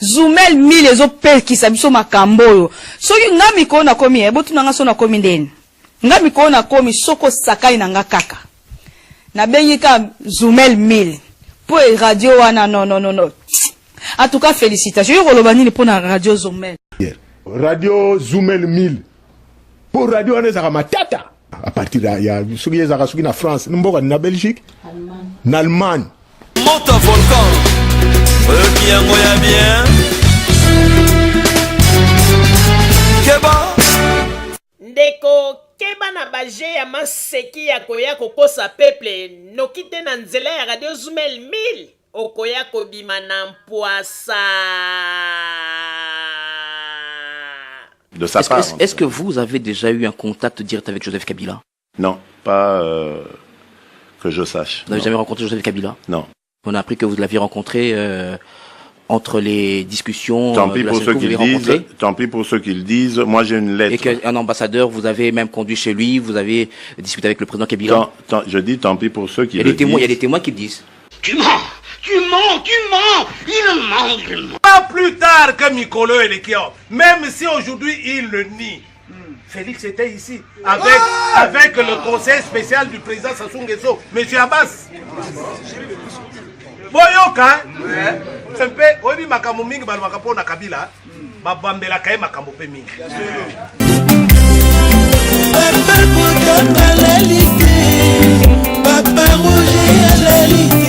Zoumel 1000 ezope kisabiso makambo. Soki ngami ko na komi ebotu nanga so na komi ndeni. Ngami ko na komi soko sakai nanga kaka. Na bengika Zoumel 1000. Pour radio wana non. En tout cas félicitations. Yo kolobani pour na radio Zoumel. Radio Zoumel 1000. Pour radio wana za matata. À partir de ya soki za soki na France, mboka na Belgique, en Allemagne. Monte volcan. Qui en goya bien. Keba. Ndeko keba na baje ya maseki ya koya kokosa peuple nokite na nzela ya radio Zoumel 1000 okoya kobima na mpoasa. De sa part. Est-ce que vous avez déjà eu un contact direct avec Joseph Kabila? Non, pas que je sache. Vous n'avez jamais rencontré Joseph Kabila? Non. On a appris que vous l'aviez rencontré entre les discussions. Tant pis pour ceux qui le disent. Tant pis pour ceux qui le disent. Moi, j'ai une lettre. Et qu'un ambassadeur, vous avez même conduit chez lui, vous avez discuté avec le président Kabila. Je dis tant pis pour ceux qui le disent. Il y a des témoins qui le disent. Tu mens. Il ment. Pas plus tard que Mikolo et Lekio, même si aujourd'hui il le nie. Félix était ici avec le conseil spécial du président Sassou Nguesso, M. Abbas. Boyoka, c'est peu, on dit makambo mingi ba makapo na Kabila, ba bambela kaye makambo pe mingi. Papa Bouddha à l'alité, Papa Roger à l'alité,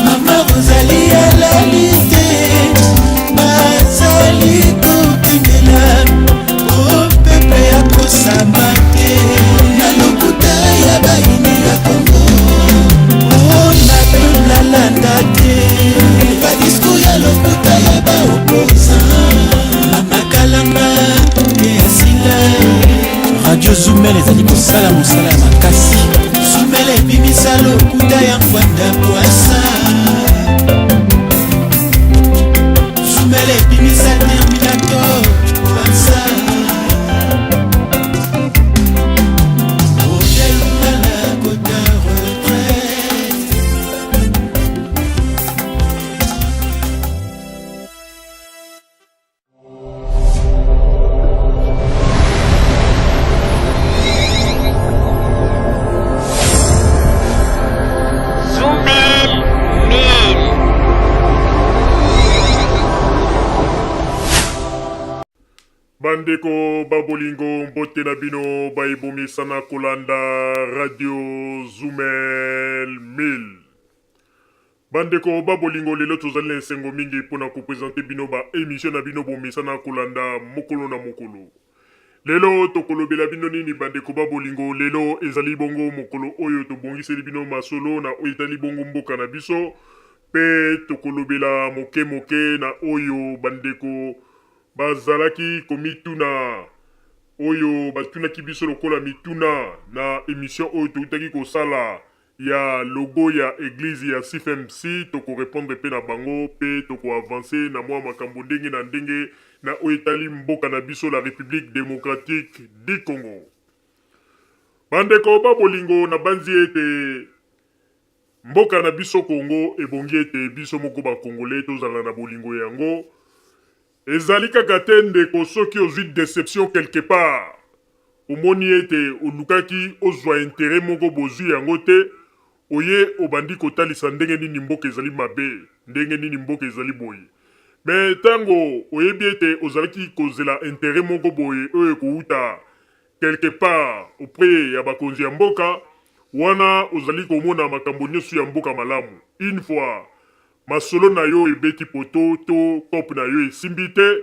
Maman Rosalie à l'alité, Mazali Koukengela, oh Pepe à Kosamake, Nalokuta ya Baini ya Congo, oh Nabula Landate, Badisco ya Lokuta ya Baoposa, Mama Kalamba, Esila, Radio Zoumel ezali kosala mosala makasi. Zoumel ebimisa lokuta ya Ngwanda Poasa. Zoumel ebimisa Terminator Poasa. Roger Lungala Kota retraite. Bandeko babolingo mbote na bino baibomisana kolanda radio Zoumel 1000. Bandeko babolingo lelo tozali na esengo mingi mpona kopresente bino ba émission na bino bomisana kolanda mokolo na mokolo. Lelo tokolobela bino nini bandeko babolingo lelo ezali bongo mokolo oyo tobongiseli bino masolo na oyo etali bongo mboka na biso pe tokolobela moke na oyo bandeko bazalaki komituna oyo batunaki biso lokola mituna na émission oyo toutaki kosala ya logo ya église ya CFMC toko répondre pe na bango pe toko avancer na mwa makambo ndenge na ndenge na oyo etali mboka na biso la République démocratique du Congo. Bandeko babolingo na banzi ete mboka na biso Congo ebongi ete biso moko ba Congolais tozala na bolingo yango. Ezali kaka te ndeko soki ozwi déception quelque part. Omoni ete olukaki ozwa intérêt moko bozwi yango te. Oye obandi kotalisa ndenge nini mboka ezali mabe, ndenge nini mboka ezali boye. Me tango oyebi ete ozalaki kozela intérêt moko boye oyo kouta quelque part auprès ya bakonzi ya mboka, wana ozali komona makambo nyonso ya mboka malamu. Une fois masolo na yo ebeti poto to top na yo esimbi te,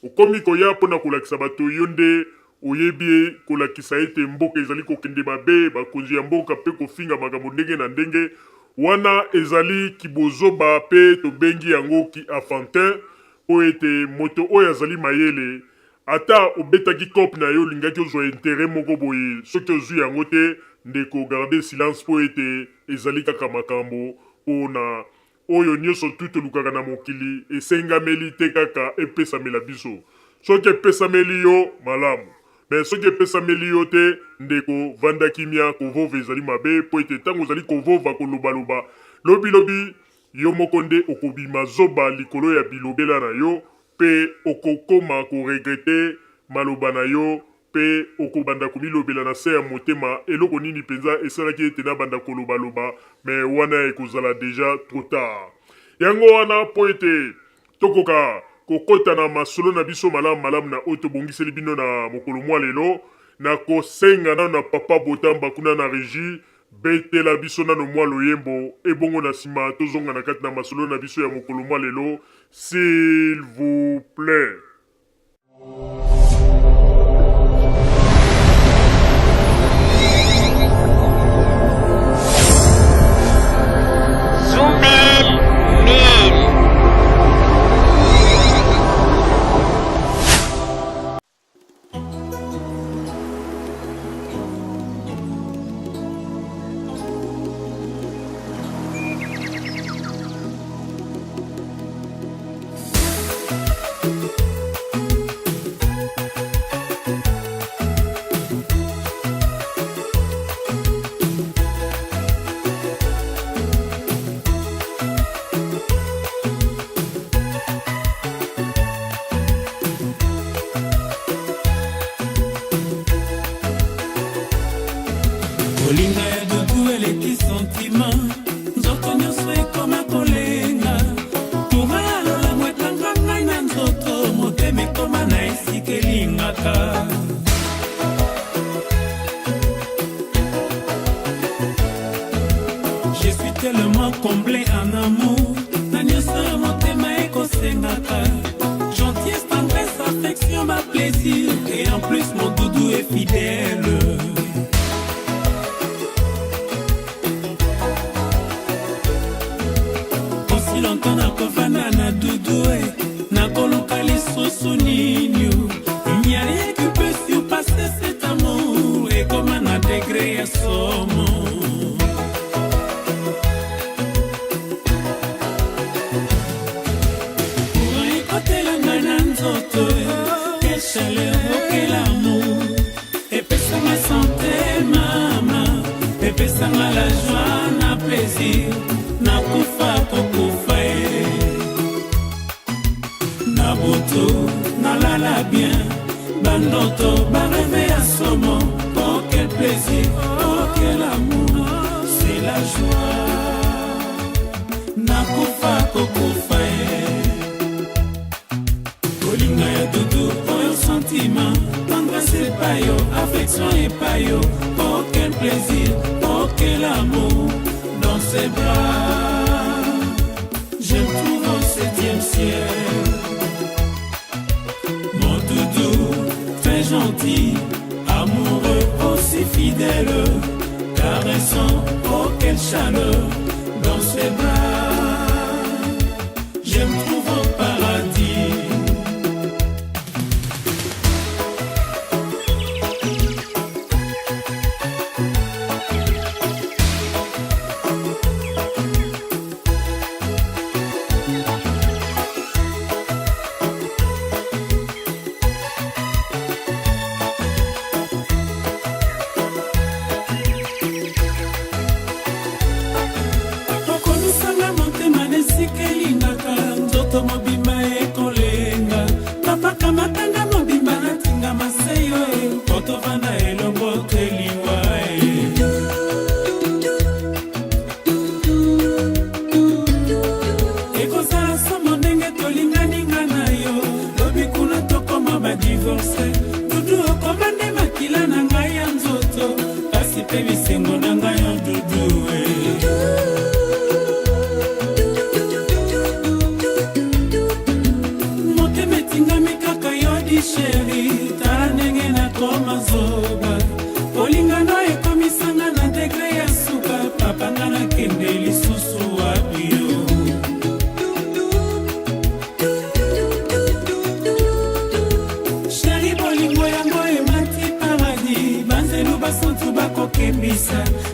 okomi koya mpona kolakisa bato yo nde oyebi kolakisa ete mboka ezali kokende mabe, bakonzi ya mboka mpe kofinga makambo ndenge na ndenge, wana ezali kibozoba pe tobengi yango ki afantin, po ete moto oyo azali mayele, ata obetaki kop na yo lingaki ozwa intérêt moko boye, soki ozwi yango te, ndeko garder silence po ete ezali kaka makambo pona oyo nyonso tu tolukaka na mokili esengameli te kaka epesamela biso. Soki epesameli yo malamu, me soki epesameli yo te ndeko vanda kimia kovova ezali mabe po ete ntango ozali kovova kolobaloba lobi yo moko nde okobima zoba likolo ya bilobela na yo pe okokoma koregrete maloba na yo pe okobanda komilobela na se ya motema eloko nini penza esalaki ete nabanda kolobaloba me wana ekozala deja trop tard. Yango wana po ete tokoka kokota na masolo na biso malamu na oyo tobongiseli bino na mokolo mwa lelo na kosenga na papa Botamba kuna na régie betela biso nano mwa loyembo ebongo na nsima tozonga na kati na masolo na biso ya mokolo mwa lelo s'il vous plaît. Kolinga ya dudu eleki sentiment nzoto nyonso ekoma kolenga tuma ya lola mwetanga ngai na nzoto motema ekoma na esika elingaka je suis tellement comblé en amour na nyonso ya motema ekosengaka gentillesse, tendresse, affection, ma plaisir et en plus mon doudou est fidèle. Longtemps na kovana na doudoue na koluka lisusu nini il n'y a rien qui peut surpasser cet amour et comme un degré ya somo pour écouter la nana nzoto quelle chaleur quel amour et pesa ma santé mama et pesa ma la joie na plaisir na kufa kokufa na butu na lala bien bandoto bareve ya somo oh quel plaisir oh quel amour c'est la joie na kufa kokufa kolinga ya dudu oyo sentiment tendresse epayo affection epayo oh quel plaisir oh quel amour dans ses bras, je me trouve au 7e ciel. Mon doudou, très gentil, amoureux, aussi fidèle, caressant, oh quelle chaleur, dans ses bras, je me trouve au paradis.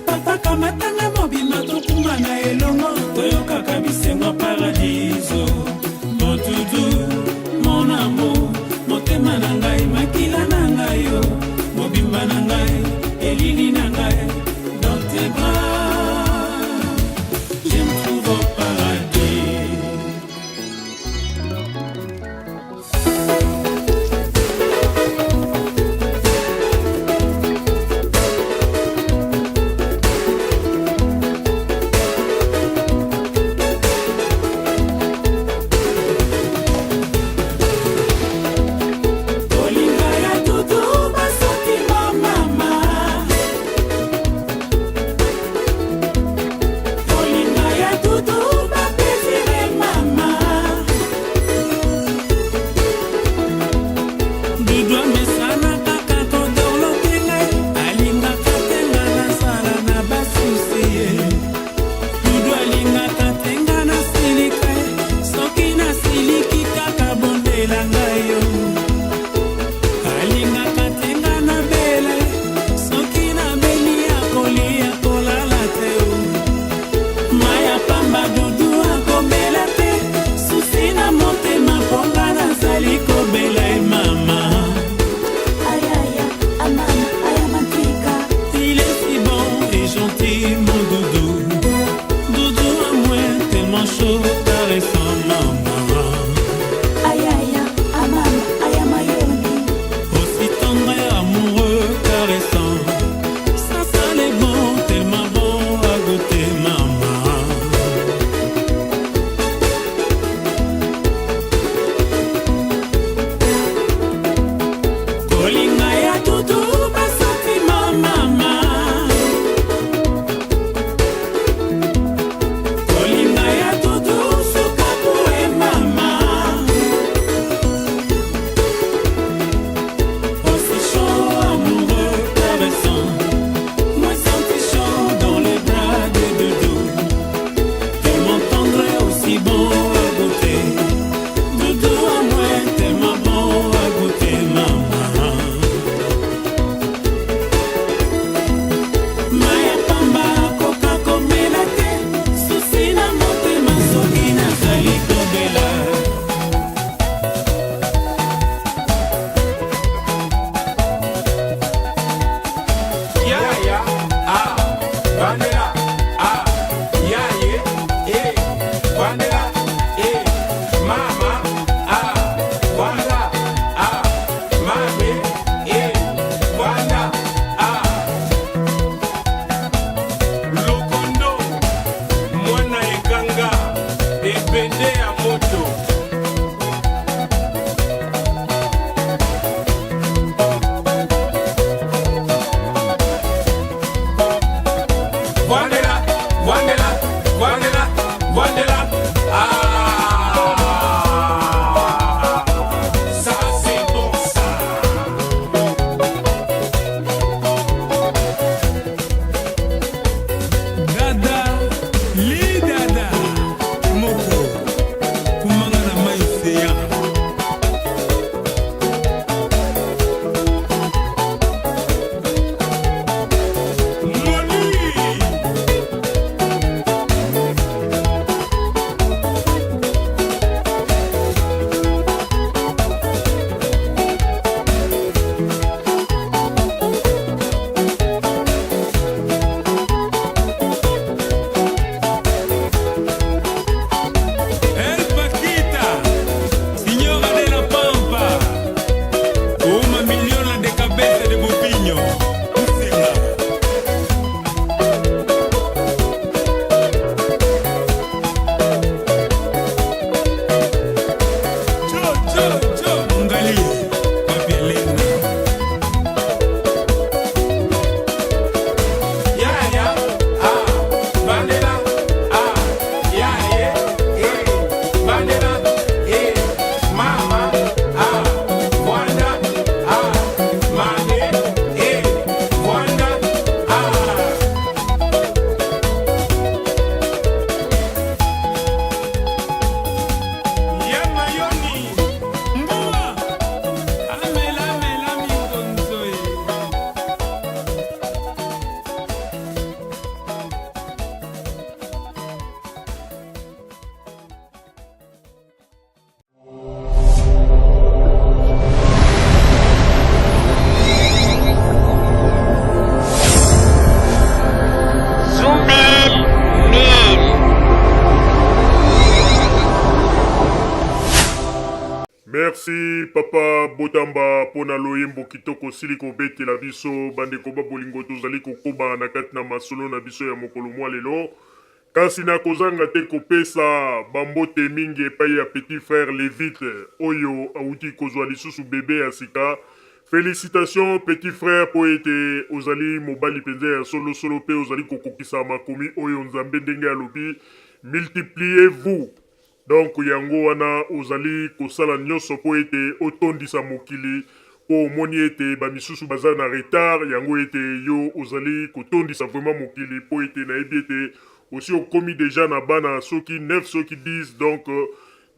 Papa kamatanga mobima tokuma na elongo toyokaka bisengo paradiso mon doudou mon amour motema na ngai makila na ngai yo mobimba na ngai elili na ngai dans tes bras je me trouve au paradis. Merci papa Botamba pona loyembo kitoko sili kobete la biso bandeko babolingo tozali kokoba na kati na masolo na biso ya mokolo mwa lelo kasi na kozanga te kopesa bambote mingi epai ya petit frère Lévite oyo auti kozwa lisusu bebe ya sika. Félicitations petit frère po ete ozali mobali penza ya solo pe ozali kokokisa makomi oyo nzambe ndenge alobi multipliez-vous. Donc yango wana ozali kosala nyonso po ete otondisa mokili po omoni ete bamisusu baza na retard yango ete yo ozali kotondisa vraiment mokili po ete nayebi ete aussi okomi deja na bana soki 9 soki 10 donc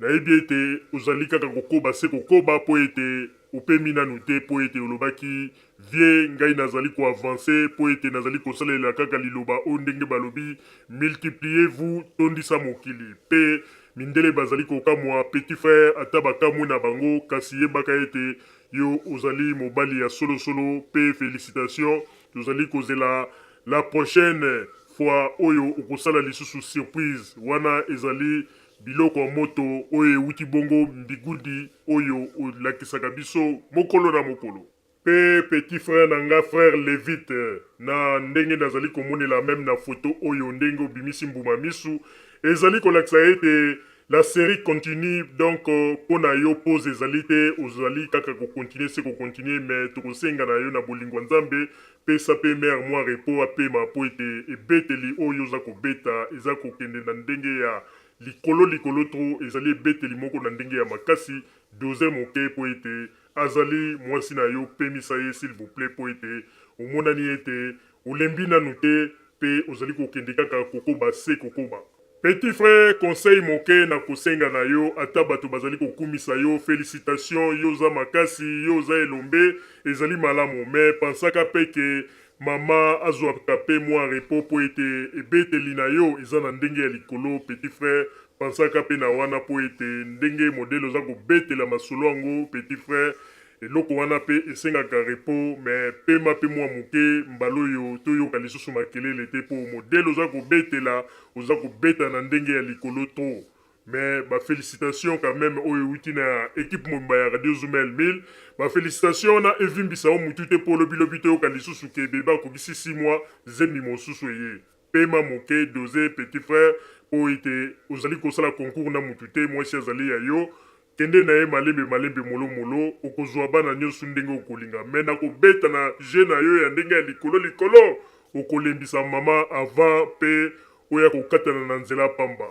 nayebi ete ozali kaka kokoba se kokoba po ete opemi nanu te po ete olobaki vie ngai nazali koavance po ete nazali kosalela kaka liloba o ndenge balobi multipliez-vous tondisa mokili pe mindele bazali kokamwa petit frère ata bakamwi na bango kasi yebaka ete yo ozali mobali ya solo pe félicitations tozali kozela la prochaine fois oyo okosala lisusu surprise wana ezali biloko ya moto oyo ewuti bongo mbigudi oyo olakisaka biso mokolo na mokolo pe petit frère na nga frère Lévite na ndenge nazali komonela même na photo oyo ndenge obimisi mbuma misu ezali kolakisa ete la série continue donc pona yo pose ezali te ozali kaka kokontinue se kokontinue mais tokosenga na yo na bolingo nzambe pesa pe mare mwa repo apema po ete ebeteli oyo oza kobeta eza kokende na ndenge ya likolo tro ezali ebeteli moko na ndenge ya makasi doze moke po ete azali mwasi na yo pemisa ye s'il vous plaît po ete omonani ete olembi nanu te pe ozali kokende kaka kokoba se kokoba. Petit frère, conseil moke na kosenga na yo ata bato bazali kokumisa yo félicitations yo za makasi yo za elombe ezali malamu mais pensaka pe ke mama azwaka pe mwa repo po ete ebeteli na yo eza na ndenge ya likolo petit frère pensaka pe na wana po ete ndenge modele oza kobetela masolo yango petit frère eloko wana pe esengaka repo mais pema pe mwa moke mbala oyo toyoka lisusu makelele te po modele oza kobetela oza kobeta na ndenge ya likolo to mais bafélicitation quand même oyo euti na équipe momba ya radio Zumel 1000 bafélicitation na evimbisa o mutu te po lobilobi toyoka lisusu kebe bakokisi 6 mois zemi mosusu eye pema moke doze petit frère po ete ozali kosala concours na mutu te mwasi azali ya yo kende na ye malembe molo okozwa bana nyonso ndenge okolinga me na kobeta na je na yo ya ndenge ya likolo okolembisa mama avant pe oya kokatana na nzela pamba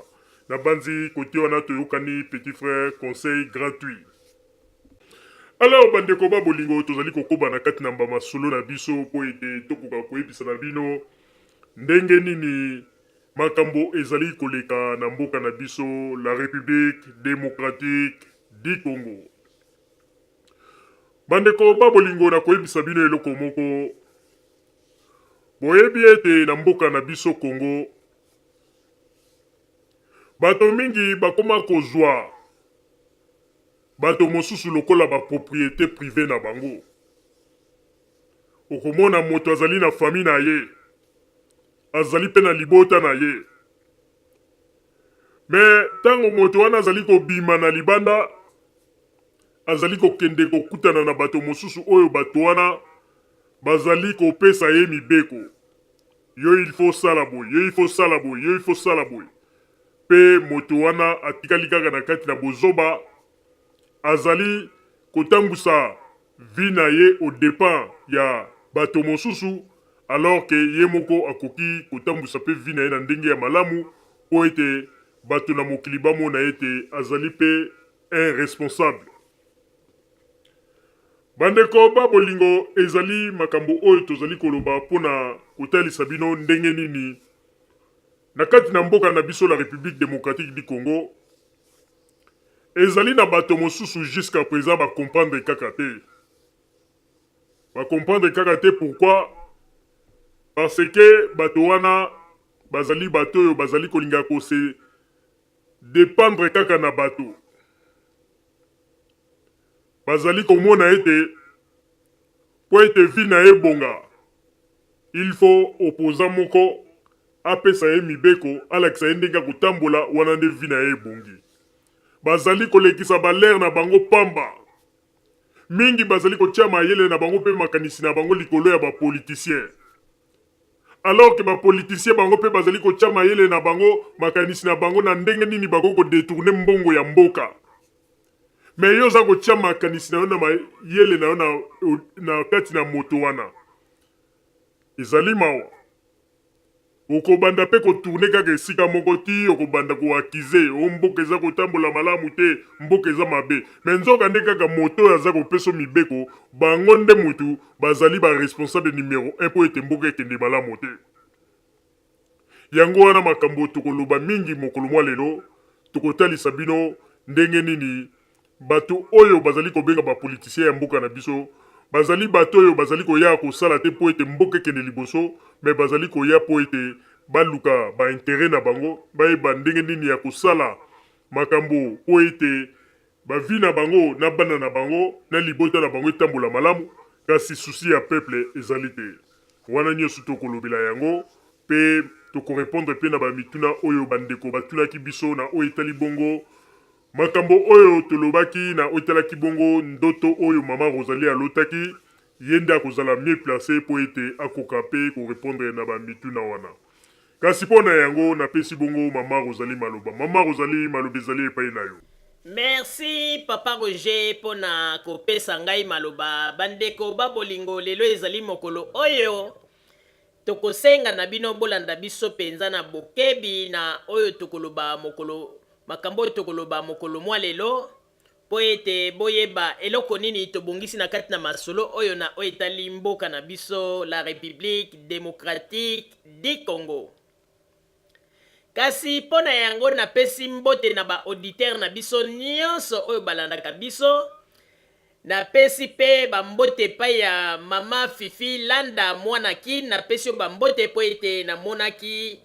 na banzi kote wana toyokani petit frère conseil gratuit. Alors bandeko babolingo tozali kokoba na kati na mbama solo na biso po ete tokoka koyebisa na bino ndenge nini makambo ezali koleka na mboka na biso la République démocratique du Congo. Bandeko babolingo na koyebisa bino eloko moko boyebi ete na mboka na biso Congo bato mingi bakoma kozwa bato mosusu lokola ba propriété privée na bango. Okomona moto azali na famille na ye azali pe na libota na ye mais tango moto wana azali kobima na libanda azali kokende kokutana na bato mosusu oyo bato wana bazali kopesa ye mibeko yo il faut sala boy yo il faut sala boy yo il faut sala boy pe moto wana atikali kaka na kati na bozoba azali kotambusa vi na ye au dépend ya bato mosusu alors que ye moko akoki kotambusa pe vi na ye na ndenge ya malamu po ete bato na mokili bamona ete azali pe un responsable. Bandeko babolingo ezali makambo oyo tozali koloba pona kotalisa bino ndenge nini na kati na mboka na biso la République démocratique du Congo ezali na bato mosusu jusqu'à présent ba comprendre kaka te. Ba comprendre kaka te pourquoi? Parce que bato wana bazali bato oyo bazali kolinga ko se dépendre kaka na bato. Bazali komona ete po ete vi na ebonga il faut opposant moko apesa ye mibeko alakisa ye ndenge kotambola wana nde vi na ye ebongi. Bazali kolekisa baler na bango pamba mingi, bazali kotia mayele na bango pe makanisi na bango likolo ya bapolitisien, alors que bapolitisien bango pe bazali kotia mayele na bango makanisi na bango na ndenge nini bako kodetourne mbongo ya mboka. Mais yo za kotia makanisi na yo na mayele na yo na kati na moto wana ezali mawa. Okobanda pe kotourne kaka esika moko ti okobanda koakize o mboka eza kotambola malamu te, mboka eza mabe. Mais nzoka nde kaka moto aza kopeso mibeko bango nde mutu bazali ba responsable numéro 1 po ete mboka ekende malamu te. Yango wana makambo tokoloba mingi mokolo mwa lelo tokotalisa bino ndenge nini bato oyo bazali kobenga bapolitisien ya mboka na biso bazali bato oyo bazali koya kosala te po ete mboka ekende liboso, mais bazali koya po ete baluka ba intérêt na bango bayeba ndenge nini ya kosala makambo po ete bavi na bango na bana na bango na libota na bango etambola malamu, kasi susi ya peuple ezali te. Wana nyonso tokolobela yango pe tokorepondre pe na bamituna oyo bandeko batulaki biso na oyo etali bongo makambo oyo tolobaki na otalaki bongo ndoto oyo mama Rosalie alotaki yende akozala mieux placé po ete akoka pe ko répondre na ba mituna wana. Kasi pona yango na pesi bongo mama Rosalie maloba. Mama Rosalie maloba ezali epai na yo. Merci papa Roger pona kopesa ngai maloba. Bandeko babolingo lelo ezali mokolo oyo tokosenga na bino bolanda biso penza na bokebi na oyo tokoloba mokolo makambo tokoloba mokolo mwa lelo po ete boyeba eloko nini tobongisi na kati na masolo oyo na oyo etali mboka na biso la République démocratique du Congo. Kasi pona yango napesi mbote na ba auditeur na biso nyonso oyo balandaka biso. Napesi pe bambote pa ya mama Fifi Landa mwanaki napesi yo bambote po ete na monaki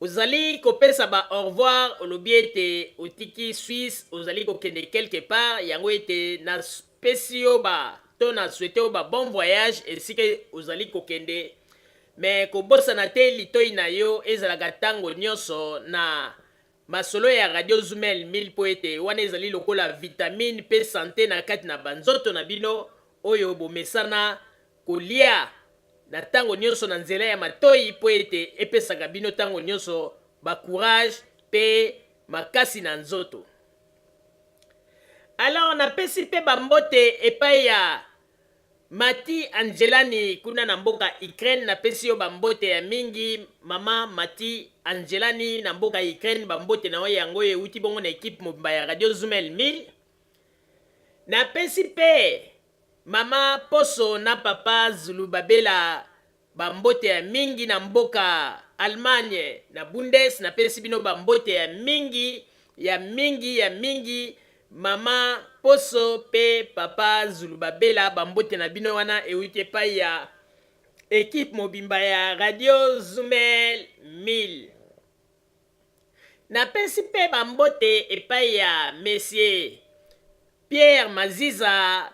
ozali kopesa ba au revoir olobi ete otiki Suisse ozali kokende quelque part yango ete na pesi yo ba to na souhaite yo ba bon voyage esike ozali kokende mais kobosana te litoi na yo ezalaka ntango nyonso na masolo ya radio Zumel 1000 po ete wana ezali lokola vitamine pe santé na kati na banzoto na bino oyo bomesana kolia na tango nyonso na nzela ya matoi po ete epesaka bino tango nyonso ba courage pe makasi na nzoto. Alors napesi pe bambote epai ya Mati Angelani kuna na mboka Ukraine napesi yo bambote ya mingi mama Mati Angelani na mboka Ukraine bambote na oyo yango euti bongo na equipe mobimba ya radio Zumel 1000. Napesi pe mama Poso na papa Zulu Babela bambote ya mingi na mboka Allemagne na Bundes napesi bino bambote ya mingi ya mingi mama Poso pe papa Zulu Babela bambote na bino wana euti pa ya equipe mobimba ya radio Zumel 1000. Napesi pe bambote epai ya Monsieur Pierre Maziza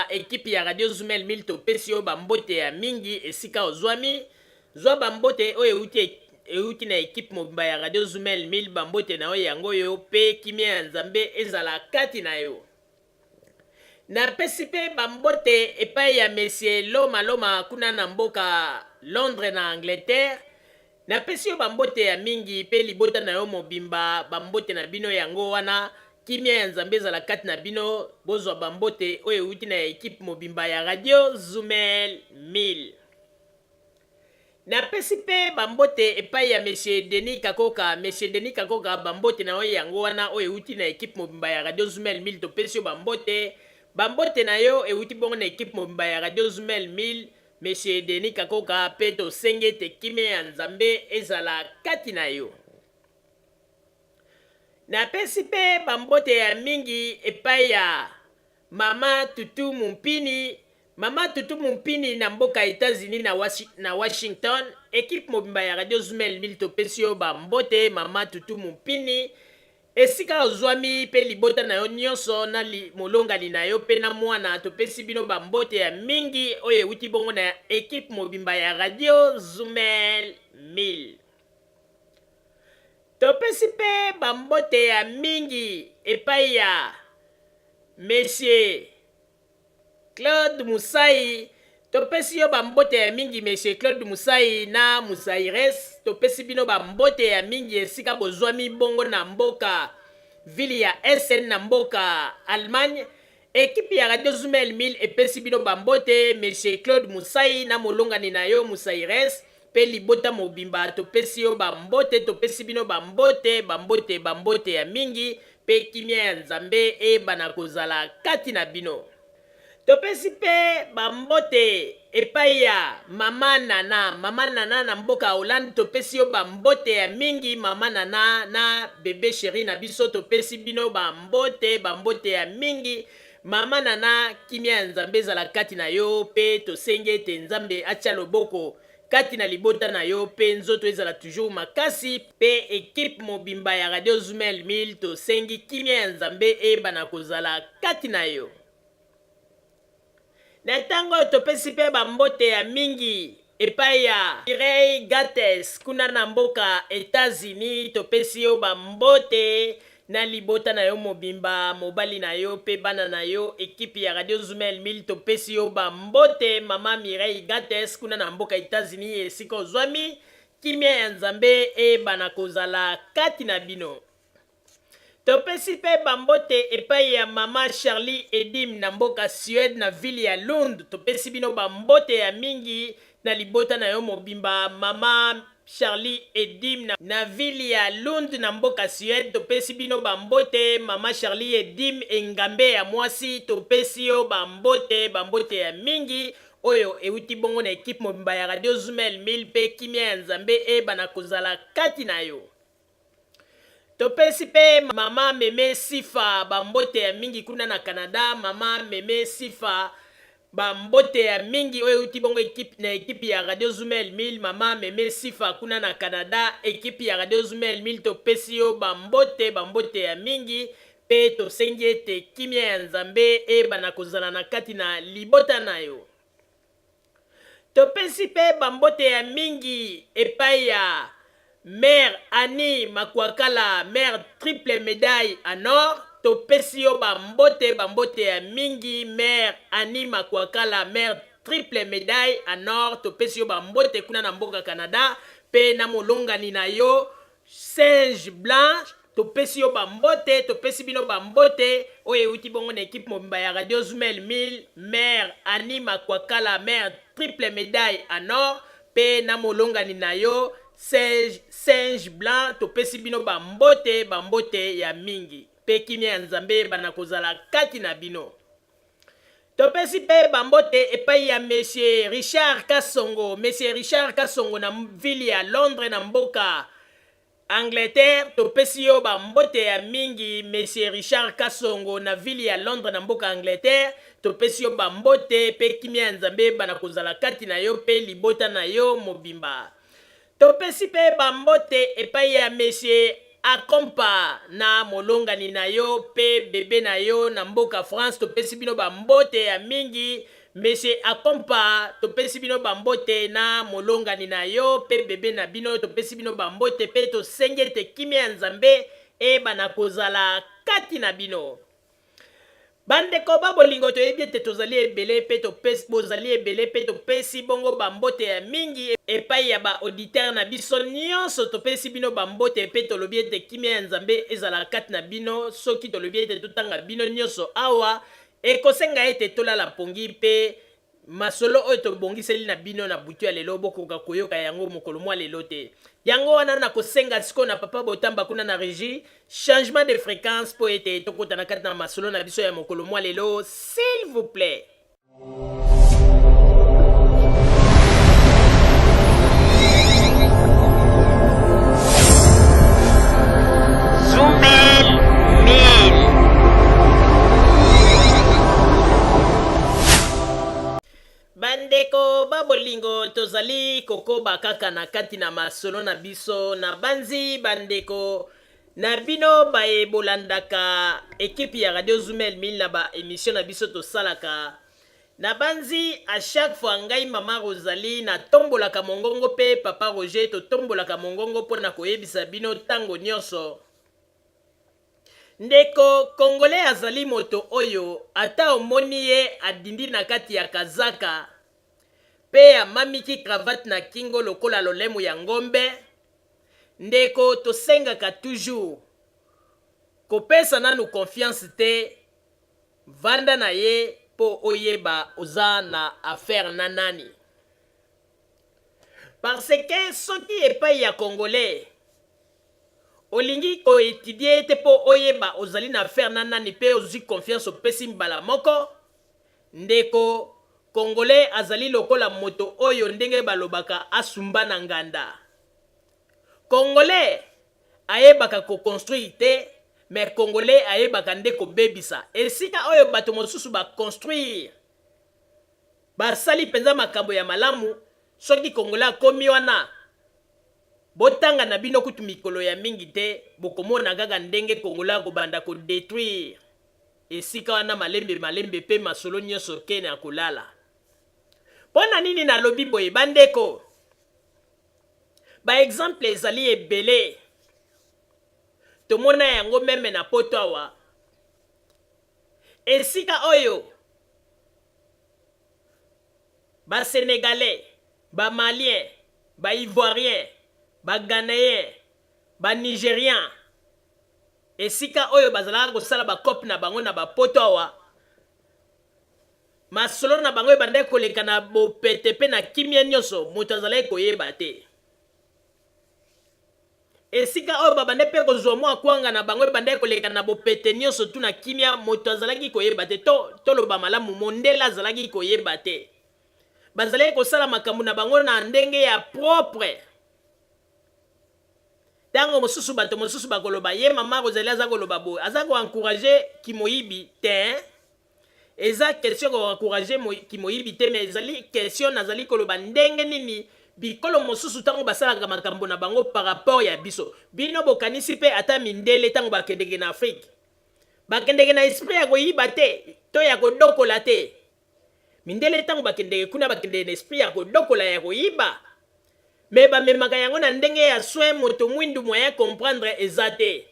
equipe ya radio Zumel 1000 topesi yo bambote ya mingi esika ozwami zwa bambote oyo euti na equipe mobimba ya radio Zumel 1000 bambote na oyo yango yo pe kimia ya Nzambe ezala kati na yo. Napesi pe bambote epai ya Monsieur Loma kuna na mboka Londres na Angleterre. Napesi yo bambote ya mingi pe libota na yo mobimba bambote na bino yango wana kimia ya nzambe ezala kati na bino bozwa bambote oyo euti na ekipe mobimba ya radio Zumel 1000. Napesi mpe bambote epai ya Monsieur Denis Kakoka. Monsieur Denis Kakoka bambote na oyo yango wana oyo euti na ekipe mobimba ya radio Zumel 1000 topesi yo bambote. Bambote na yo euti bongo na ekipe mobimba ya radio Zumel 1000. Monsieur Denis Kakoka pe tosenge te kimia ya nzambe ezala kati na yo. Napesi mpe bambote ya mingi epai ya Mama Tutu Mumpini. Mama Tutu Mumpini na mboka États-Unis na Washington. Ekipe mobimba ya radio Zumel 1000 topesi yo bambote Mama Tutu Mumpini. Esika ozwami pe libota na yo nyonso na molongani na yo pe na mwana topesi bino bambote ya mingi oyo euti bongo na ekipe mobimba ya radio Zumel 1000. Topesi pe bambote ya mingi epai ya Monsieur Claude Musai. Topesi yo bambote ya mingi Monsieur Claude Musai na Musaires. Topesi bino bambote ya mingi esika bozwami bongo na mboka vili ya Essen na mboka Allemagne. Ekipi ya radio Zumel 1000 epesi bino bambote Monsieur Claude Musai na molongani na yo Musaires. Pe libota mobimba topesi yo bambote topesi bino bambote ya mingi pe kimia ya nzambe ebana kozala kati na bino. Topesi pe bambote epai ya Mama Nana na mboka Hollande topesi yo bambote ya mingi Mama Nana na bebe chéri na biso topesi bino bambote ya mingi Mama Nana kimia ya nzambe ezala kati na yo pe tosenge ete nzambe atia loboko kati na libota na yo pe nzoto ezala toujours makasi pe ekipe mobimba ya radio Zumel 1000 tosengi kimia ya nzambe ebana kozala kati na yo. Na tango topesi pe bambote ya mingi epai ya Mireille Gates kuna na mboka États-Unis topesi yo bambote na libota na yo mobimba mobali na yo pe bana na yo ekipe ya radio Zumel 1000 topesi yo bambote Mama Mireille Gates kuna na mboka États-Unis esika ozwami kimia ya nzambe ebana kozala kati na bino. Topesi pe bambote epai ya Mama Charlie Edim na mboka Suède na ville ya Lund. Topesi bino bambote ya mingi na libota na yo mobimba Mama Charlie Edim na ville ya Lund na mboka Suède. Topesi bino bambote Mama Charlie Edim engambe ya mwasi. Topesi yo bambote ya mingi oyo euti bongo na ekipe mobimba ya radio Zumel 1000 pe kimia ya nzambe ebana kozala kati na yo. Topesi pe Mama Meme Sifa bambote ya mingi kuna na Canada. Mama Meme Sifa bambote ya mingi oyo uti bongo ekipe ya radio Zumel 1000 Mama Meme Sifa kuna na Canada ekipe ya radio Zumel 1000 topesi yo bambote ya mingi pe tosengi ete kimia ya nzambe ebana kozala na kati na libota na yo. Topesi pe bambote ya mingi epai ya Mère Annie Makwakala, mère triple médaille en or. Topesi yo bambote ya mingi Mère Annie Makwakala, mère triple médaille en or. Topesi yo bambote kuna na mboka Canada. Pe na molongani na yo Singe Blanche. Topesi yo bambote, topesi bino bambote. Oye uti bongo na ekipe mobimba ya radio Zumel 1000 Mère Annie Makwakala, mère triple médaille en or. Pe na molongani na yo Singe Blanc topesi bino bambote ya mingi pe kimia ya nzambe bana kozala kati na bino. Topesi pe bambote epai ya Monsieur Richard Kasongo. Monsieur Richard Kasongo na ville ya Londres na mboka Angleterre. Topesi yo bambote ya mingi Monsieur Richard Kasongo na ville ya Londres na mboka Angleterre. Topesi yo bambote pe kimia ya nzambe bana kozala kati na yo pe libota na yo mobimba. Topesi pe bambote epai ya Monsieur Akompa na molongani na yo pe bebe na yo na mboka France. Topesi bino bambote ya mingi Monsieur Akompa. Topesi bino bambote na molongani na yo pe bebe na bino. Topesi bino bambote pe tosengete kimia ya nzambe ebana kozala kati na bino. bandeko babolingo toyebi ete tozali ebele mpe bozali ebele mpe topesi bongo bambote ya mingi epai ya baauditeur na biso nyonso topesi bino bambote mpe tolobi ete kimia ya nzambe ezala kati na bino soki tolobi ete totanga bino nyonso awa ekosenga ete tolala pongi mpe masolo oyo tobongiseli na bino na butu ya lelo bokoka koyoka yango mokolo mwa lelo te yango wana na kosenga siko na papa botamba kuna na régie changement de fréquence po ete tokota na kati na masolo na biso ya mokolo mwa lelo s'il vous plaît. Bandeko babolingo tozali kokoba kaka na kati na masolo na biso na banzi bandeko na bino baye bolandaka ekipe ya Radio Zumel 1000 na ba émission na biso tosalaka na banzi à chaque fois ngai mama Rosalie na tombolaka mongongo pe papa Roger to tombolaka mongongo pona koyebisa bino tango nyonso ndeko Congolais azali moto oyo ata omoni ye adindi na kati ya kazaka pe amamiki cravate na kingo lokola lolemo ya ngombe ndeko tosengaka toujours kopesa nanu confiance te vanda na ye po oyeba oza na affaire na nani parce que soki epai ya Congolais olingi koetudie te po oyeba ozali na affaire na nani pe ozwi confiance opesi mbala moko ndeko Congolais azali lokola moto oyo ndenge balobaka asumba na nganda Congolais ayebaka ko construire te mais Congolais ayebaka nde kobebisa esika oyo bato mosusu ba construire basali penza makambo ya malamu soki Congolais akomi wana botanga na bino kutu mikolo ya mingi te bokomona kaka ndenge Congolais kobanda ko détruire esika wana malembe pe masolo nyonso kene akolala pona nini na lobi boye bandeko ba exemple ezali ebele tomona yango meme na poto awa esika oyo ba Sénégalais ba Maliens ba Ivoiriens ba Ghanéens ba Nigériens esika oyo bazalaka kosala ba kope na bango na ba poto awa masolo na bango ebanda koleka na bopete pe na kimia nyonso moto azalaki koyeba te esika oyo babanda pe kozwa mwa kwanga na bango ebanda koleka na bopete nyonso tu na kimia moto azalaki koyeba te toloba malamu mondele azalaki koyeba te bazalaki kosala makambo na bango na ndenge ya propre tango mosusu bato mosusu bakoloba ye mama Rosalie aza koloba boye aza koencourage kimoyibi te eza question koencourage kimoyibi te mais ezali question nazali koloba ndenge nini bikolo mosusu tango basalaka makambo na bango par rapport ya biso bino bokanisi pe ata mindele tango bakendeke na Afrique bakendeke na esprit ya koyiba te to ya kodokola te mindele tango bakendeke kuna bakendeke na esprit ya kodokola ya koyiba me bamemaka yango na ndenge ya soin moto mwindu moyen comprendre eza te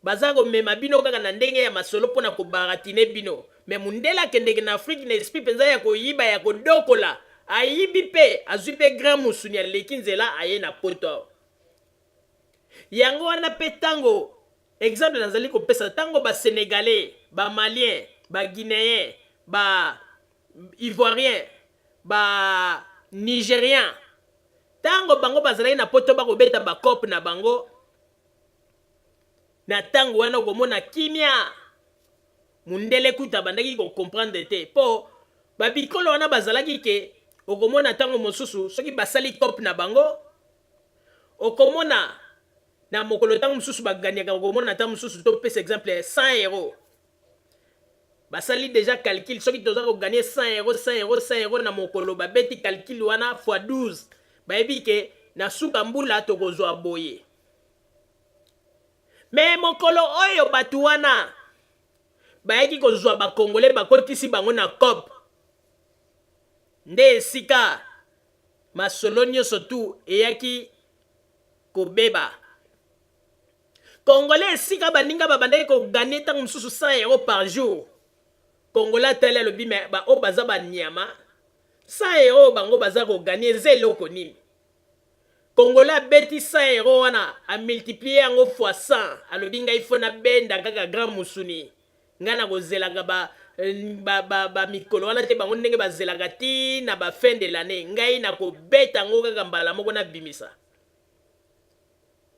baza komema bino kaka na ndenge ya masolo mpona kobaratine bino me mundele akendeke na Afrique na esprit mpenza ya koyiba ya kodokola ayibi pe azwi pe grand musuni aleki nzela aye na poto yango wana pe tango exemple nazali kopesa tango ba Sénégalais ba Maliens ba Guinéens ba Ivoiriens ba Nigériens tango bango bazalaki na poto bakobeta bakope na bango na tango wana okomona kimia mundele kuta bandaki comprendre te po babikolo wana bazalaki ke okomona tango mosusu soki basali kope na bango okomona na mokolo tango mosusu baganyaka okomona tango mosusu topesa exemple 100 euros basali déjà calcul soki toza koganye 100 euros na mokolo babeti calcul wana fois 12 bayebi ke na suka mbula tokozwa boye me mokolo oyo batu wana bayaki kozwa bakongole bakotisi bango na COP nde esika masolo nyonso tu eyaki kobeba Congolais esika baninga babandaki koganye ntango mosusu 100 euros par jour Congolais tele lobi me ba o baza ba nyama 100 € bango baza ko gagner zeloko nini. Congolais beti 100 € wana a multiplier yango fois 100 alobi ngai fona benda kaka grand musuni ngana ko zelaka ba mikolo wana te bango ndenge bazelaka ti na ba fin de l'année ngai na ko beta ngo kaka mbala moko na bimisa.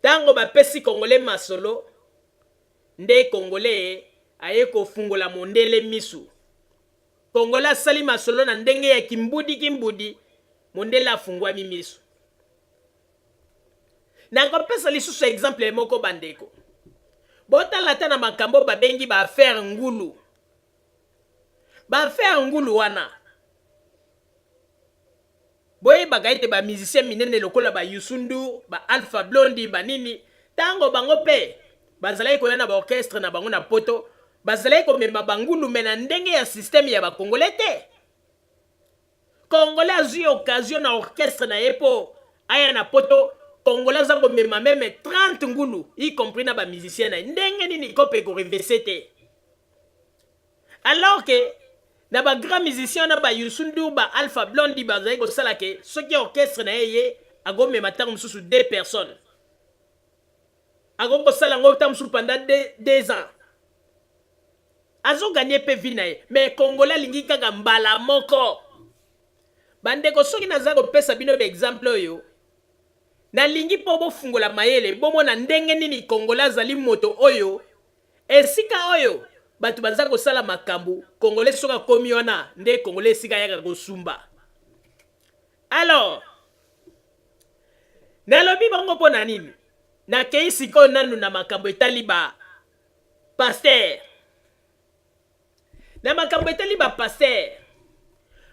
Tango ba pesi Congolais masolo nde Congolais aye ko fungola mondele misu. Congolais sali masolo na ndenge ya kimbudi mondele afungwa misu. Na ko pesa lisusu exemple moko bandeko. Botala ta na makambo babengi ba affaire ngulu. Ba affaire ngulu wana. Boye bagaite ba musicien minene lokola ba Yusundu, ba Alpha Blondy, ba nini. Tango bango pe bazalaki koya na ba orchestre na bango na poto, bazalaki ko mema bangulu mena ndenge ya système ya ba Congolais te. Congolais azui occasion na orchestre na yepo aya na poto Congolais za ko mema meme 30 ngulu, y compris na ba musicien na ndenge nini ko pe ko reverser te. Alors que na ba grand musicien na ba Yusundu, ba Alpha Blondy bazalaki ko sala ke soki orchestre na ye ago mema tango mususu 2 personnes. Ago ko sala ngo tam sur pendant 2 ans. Azo gagner pe vie na ye, mais Congolais lingi kaka mbala moko. Bande ko soki na za ko pesa bino be exemple oyo. Na lingi po bo fungola mayele, bomo na ndenge nini Congolais zali moto oyo. Esika oyo batu baza ko sala makambu, Congolais soka komi wana, nde Congolais sika yaka ko sumba. Alors, na lobi bango po na nini? Na kei siko nanu na makambo etali ba pasteur. Na makambo etali ba pasteur.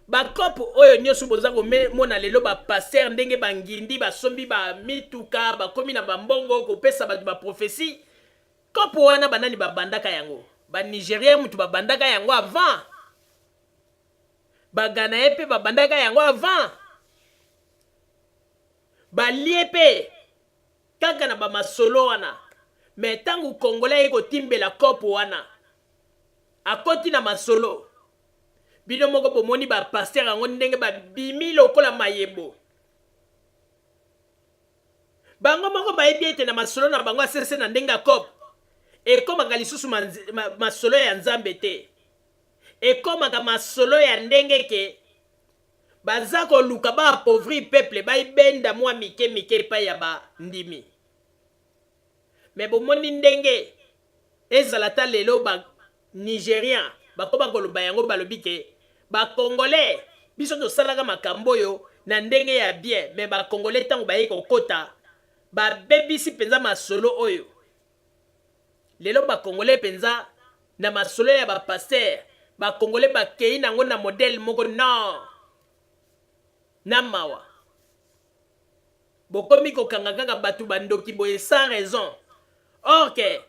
Ba kopo oyo nyosu bozango mona lelo ba pasteur ndenge bangindi ba sombi ba mituka ba komi na ba mbongo ko pesa ba prophétie. Kopo wana banani ba bandaka yango. Ba Nigérien mutu ba bandaka yango avant. Ba Ghana epe ba bandaka yango avant. Ba liepe kaka na ba masolo wana. Mais tangu Congolais eko timbela kopo wana. Akoti na masolo. Bino moko bomoni ba pasteur yango ndenge ba bimi lokola mayebo. Bango moko ba ebi ete na masolo na bango asese na ndenga kopo. Ekoma kalisusu masolo ya nzambe te. Ekoma ka masolo ya ndenge ke baza ko luka ba appauvrir peuple ba ibenda mwa mike pa ya ba ndimi. Mais bomoni ndenge ezalata lelo ba Nigérien bakoba koloba yango balobi ke ba Congolais biso to salaka makambo yo na ndenge ya bien, mais ba Congolais tango ba yeko kota ba bebisi penza masolo oyo. Lelo ba Congolais penza na masolo ya ba pasteur, ba Congolais ba kei nango na modèle moko non. Na mawa. Bokomi ko kanga kaka batu bandoki boye sans raison. Or que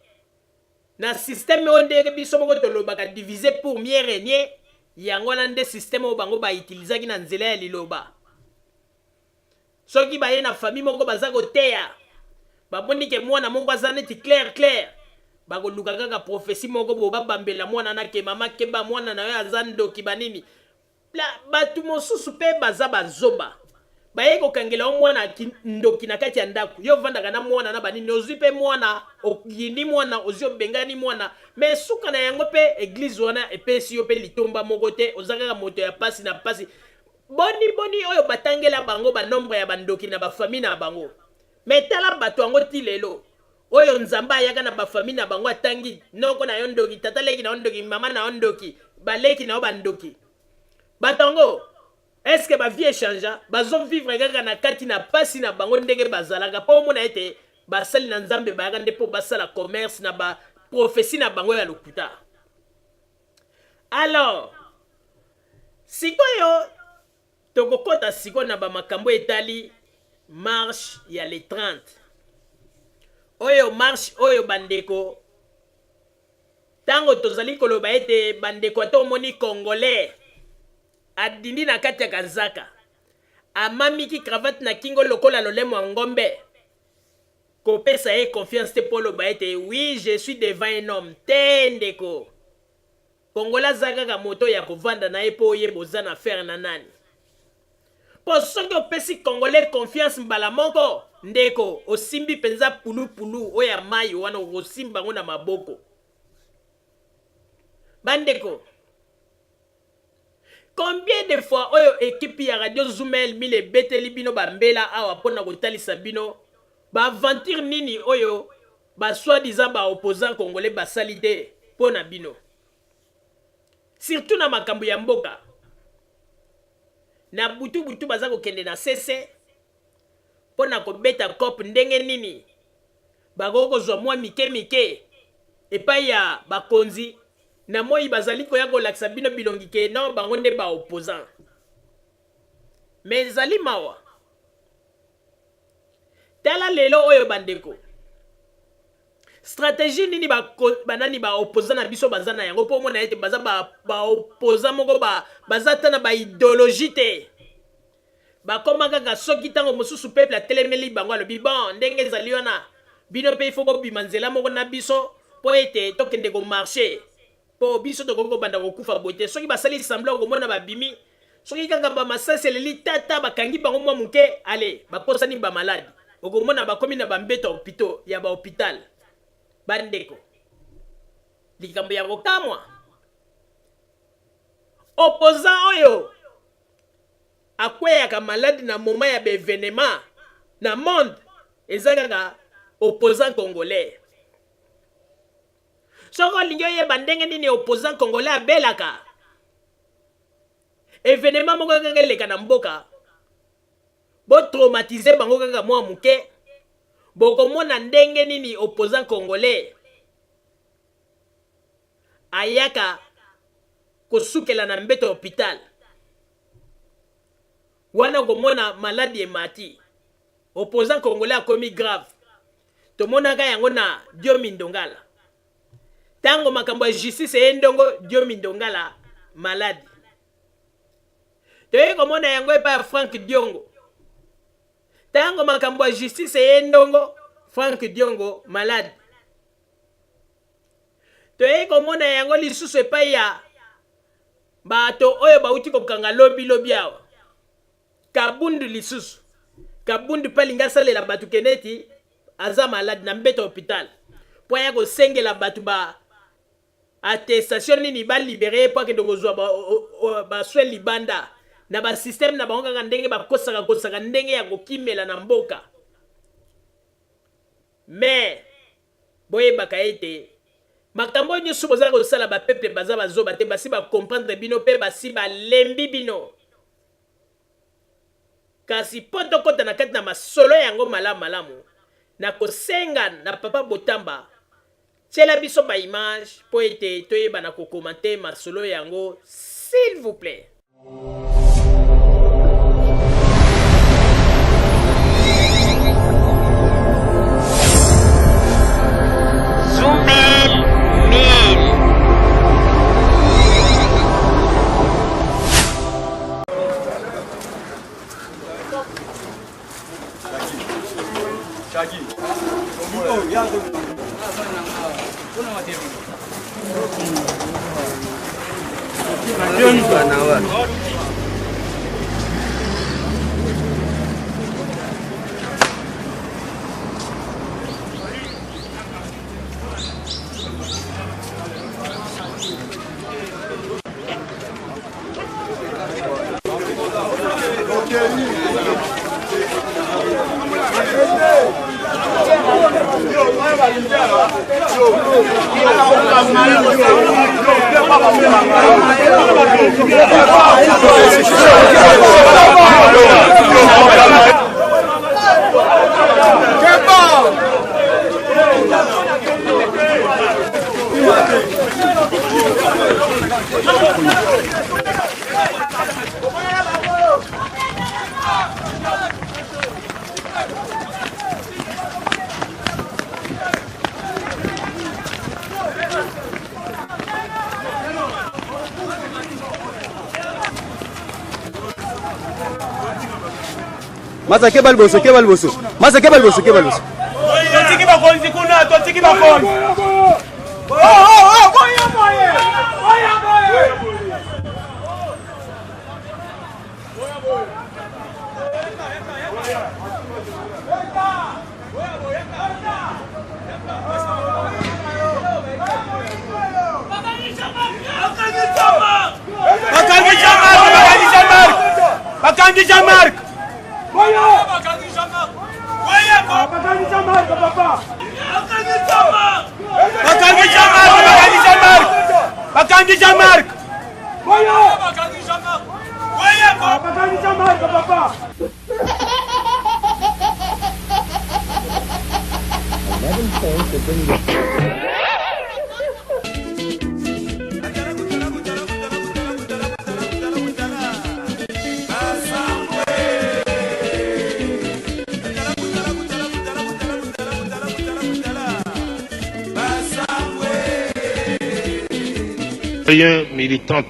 na système ondeke biso moko tolobaka diviser pour mieux régner, yango na nde système o bango ba utilizaki na nzela ya liloba. Soki ba ye na famille moko baza ko teya, ba boni ke mwana moko aza neti clair, ba ko luka kaka prophétie moko bo ba bambela mwana na ke mama ke ba mwana na yo aza ndoki banini. Batu mosusu pe baza bazoba. Baye ko kangela mwana ndoki na kati ya ndako. Yo vandaka na mwana na banini ozwi pe mwana, okindi mwana, ozyo bengani mwana. Mais suka na yango pe église wana epesi yo pe litomba moko te, ozaka moto ya pasi na pasi. Boni oyo batangela bango ba nombre ya bandoki na ba famille na bango. Mais tala bato yango ti lelo. Oyo nzamba yaka na ba famille na bango atangi noko na yondoki, tata leki na yondoki, mama na yondoki, baleki na bandoki. Batango, est-ce que ba vie échangea, bazo vivre kaka na kati na pasi na bango ndenge bazalaka po mona ete basali na nzambe bayaka nde po basala commerce na ba prophétie na bango ya lokuta. Alors, sikoyo tokokota siko na ba makambo etali marche ya les 30. Oyo marche oyo bandeko tango tozali koloba ete bandeko ato moni Congolais adindi na kati ya kazaka amamiki cravate na kingo lokola lolemo ngombe kopesa ye confiance te polo ba ete oui je suis devant un homme tendeko Kongola zaka moto ya kovanda na epo ye bozana affaire na nani. Po soki opesi Congolais confiance mbala moko ndeko osimbi penza pulu oya mai wana osimba ngo na maboko. Bandeko. Combien de fois oyo équipe ya Radio Zoomel mile beteli bino bambela awa pona kotalisa bino ba aventure nini oyo ba soi-disant ba opposant congolais basali te pona bino. Surtout na makambo ya mboka. Na butu baza kokende na sese pona kobeta cop ndenge nini bagoko zwa mwa mike epai ya bakonzi na moi bazali koya kolakisa bino bilongi ke non bango nde ba opposant. Mais zali mawa tala lelo oyo bandeko stratégie nini banani ba opposant na biso bazana yango po mona ete baza ba opposant moko baza tana ba idéologie te bakoma kaka soki tango mosusu peuple atelemeli bango alobi bon ndenge ezali wana bino pe ifo bobima nzela moko na biso po ete tokende ko marché po biso tokoko banda kokufa bote soki basali semblant komona babimi soki kanga ba masaseleli tata bakangi bango mwa muke ale bakosani ba malade okomona bakomi na bambeta hôpital ya ba hôpital bandeko likambo ya kokamwa opposant oyo akweyaka malade na moment ya événement na monde ezakaka opposant congolais. Soko lingo yeba ndenge nini opposant congolais abelaka événement moko kaka leka na mboka bo traumatiser bango kaka mwa muke bokomona ndenge nini opposant congolais ayaka kosukela na mbeto hôpital wana komona maladie emati opposant congolais akomi grave tomonaka yango na Diomi Ndongala tango makambo ya justice endongo Diomi Ndongala malade toye komona yango epa ya Frank Diongo tango makambo ya justice endongo Frank Diongo malade toye komona yango lisusu epa ya bato oyo bauti kokanga lobi awa Kabundu lisusu Kabundu palinga salela batu keneti aza malade na mbeto hôpital po ya kosengela batu ba attestation nini ba libéré po ke dokozwa ba soin libanda na ba système na bango kaka ndenge ba kosaka ndenge ya kokimela na mboka. Mais boye bakaete makambo nyusu bozala kosala ba peuple baza bazoba te basi ba comprendre bino pe basi ba lembi bino. Kasi poto kota na kati na masolo yango malamu na kosenga na papa Botamba tshela biso ba image po ete toyeba na ko commenter masolo yango s'il vous plaît. Masa ke balboso. Masa ke balboso. Totiki bakonzi kuna, totiki bakonzi. Oh, moye. Bakangi Jean-Marc. Bakangi Jean-Marc. Bakangi Jean-Marc, papa. Bakangi Jean-Marc. Bakangi Jean-Marc. Bakangi Jean-Marc. Bakangi Jean-Marc. Bakangi Jean-Marc, papa.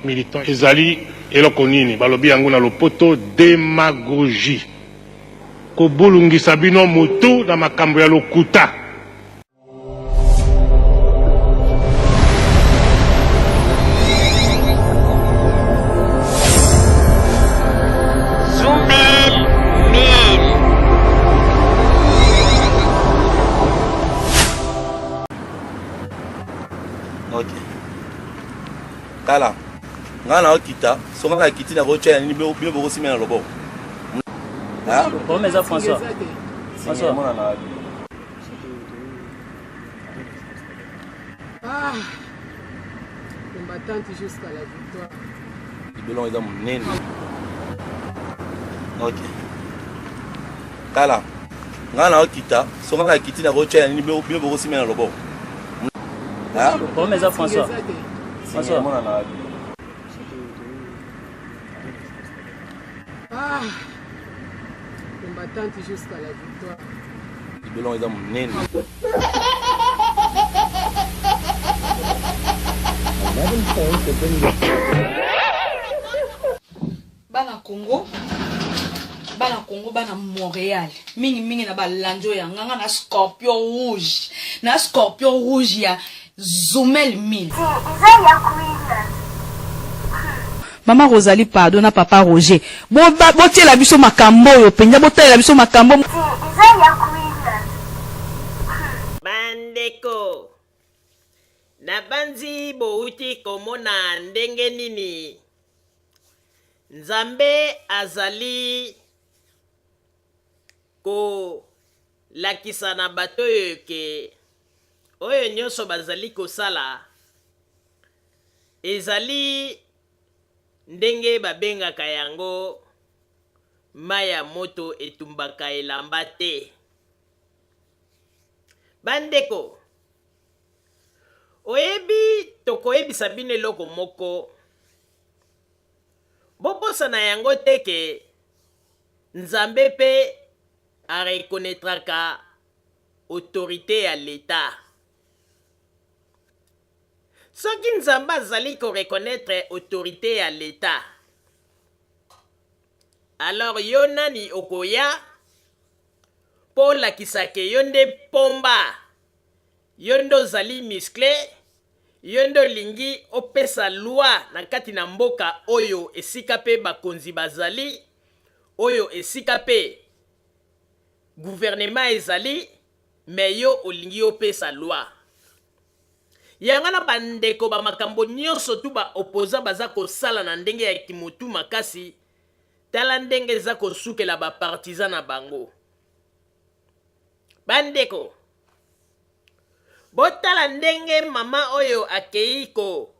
militant ezali eloko nini balobi yango na lopoto démagogie kobulungisa bino mutu na makambo ya lokuta. Kala ngana okita so ngana kiti na ko chaya ni bino boko simena lobo ah bon mais ça François mona na combattante jusqu'à la victoire ibelon eza munene OK Kala ngana okita so ngana kiti na ko chaya ni bino boko simena lobo ah bon mais ça François mona na combattante jusqu'à la victoire ibelon eza munene bana Congo bana Montréal mingi na balanjo ya nganga na scorpion rouge ya Zumel 1000 Mama Rosalie pardon na papa Roger botiela biso makambo yo penja botiela biso makambo bandeko na banzi bouti komona ndenge nini Nzambe azali ko lakisa na bato ke oyo nyonso bazali kosala ezali ndenge babengaka yango maya moto etumbaka elamba te. Bandeko oyebi tokoyebisa bino eloko moko boposa na yango teke Nzambe pe arekonetraka autorité ya l'État. Soki Nzambe azali ko reconnaître autorité ya l'État, alors yo nani okoya po lakisake yo nde pomba, yo ndo zali musclé, yo ndo lingi opesa loi na kati na mboka oyo esika pe bakonzi bazali, oyo esika pe gouvernement ezali, mais yo olingi opesa loi. Yangana bandeko ba makambo nyonso tu ba opposa baza kosala na ndenge ya kimotu makasi, tala ndenge za kosukela ba partisan na bango. Bandeko botala ndenge mama oyo akeiko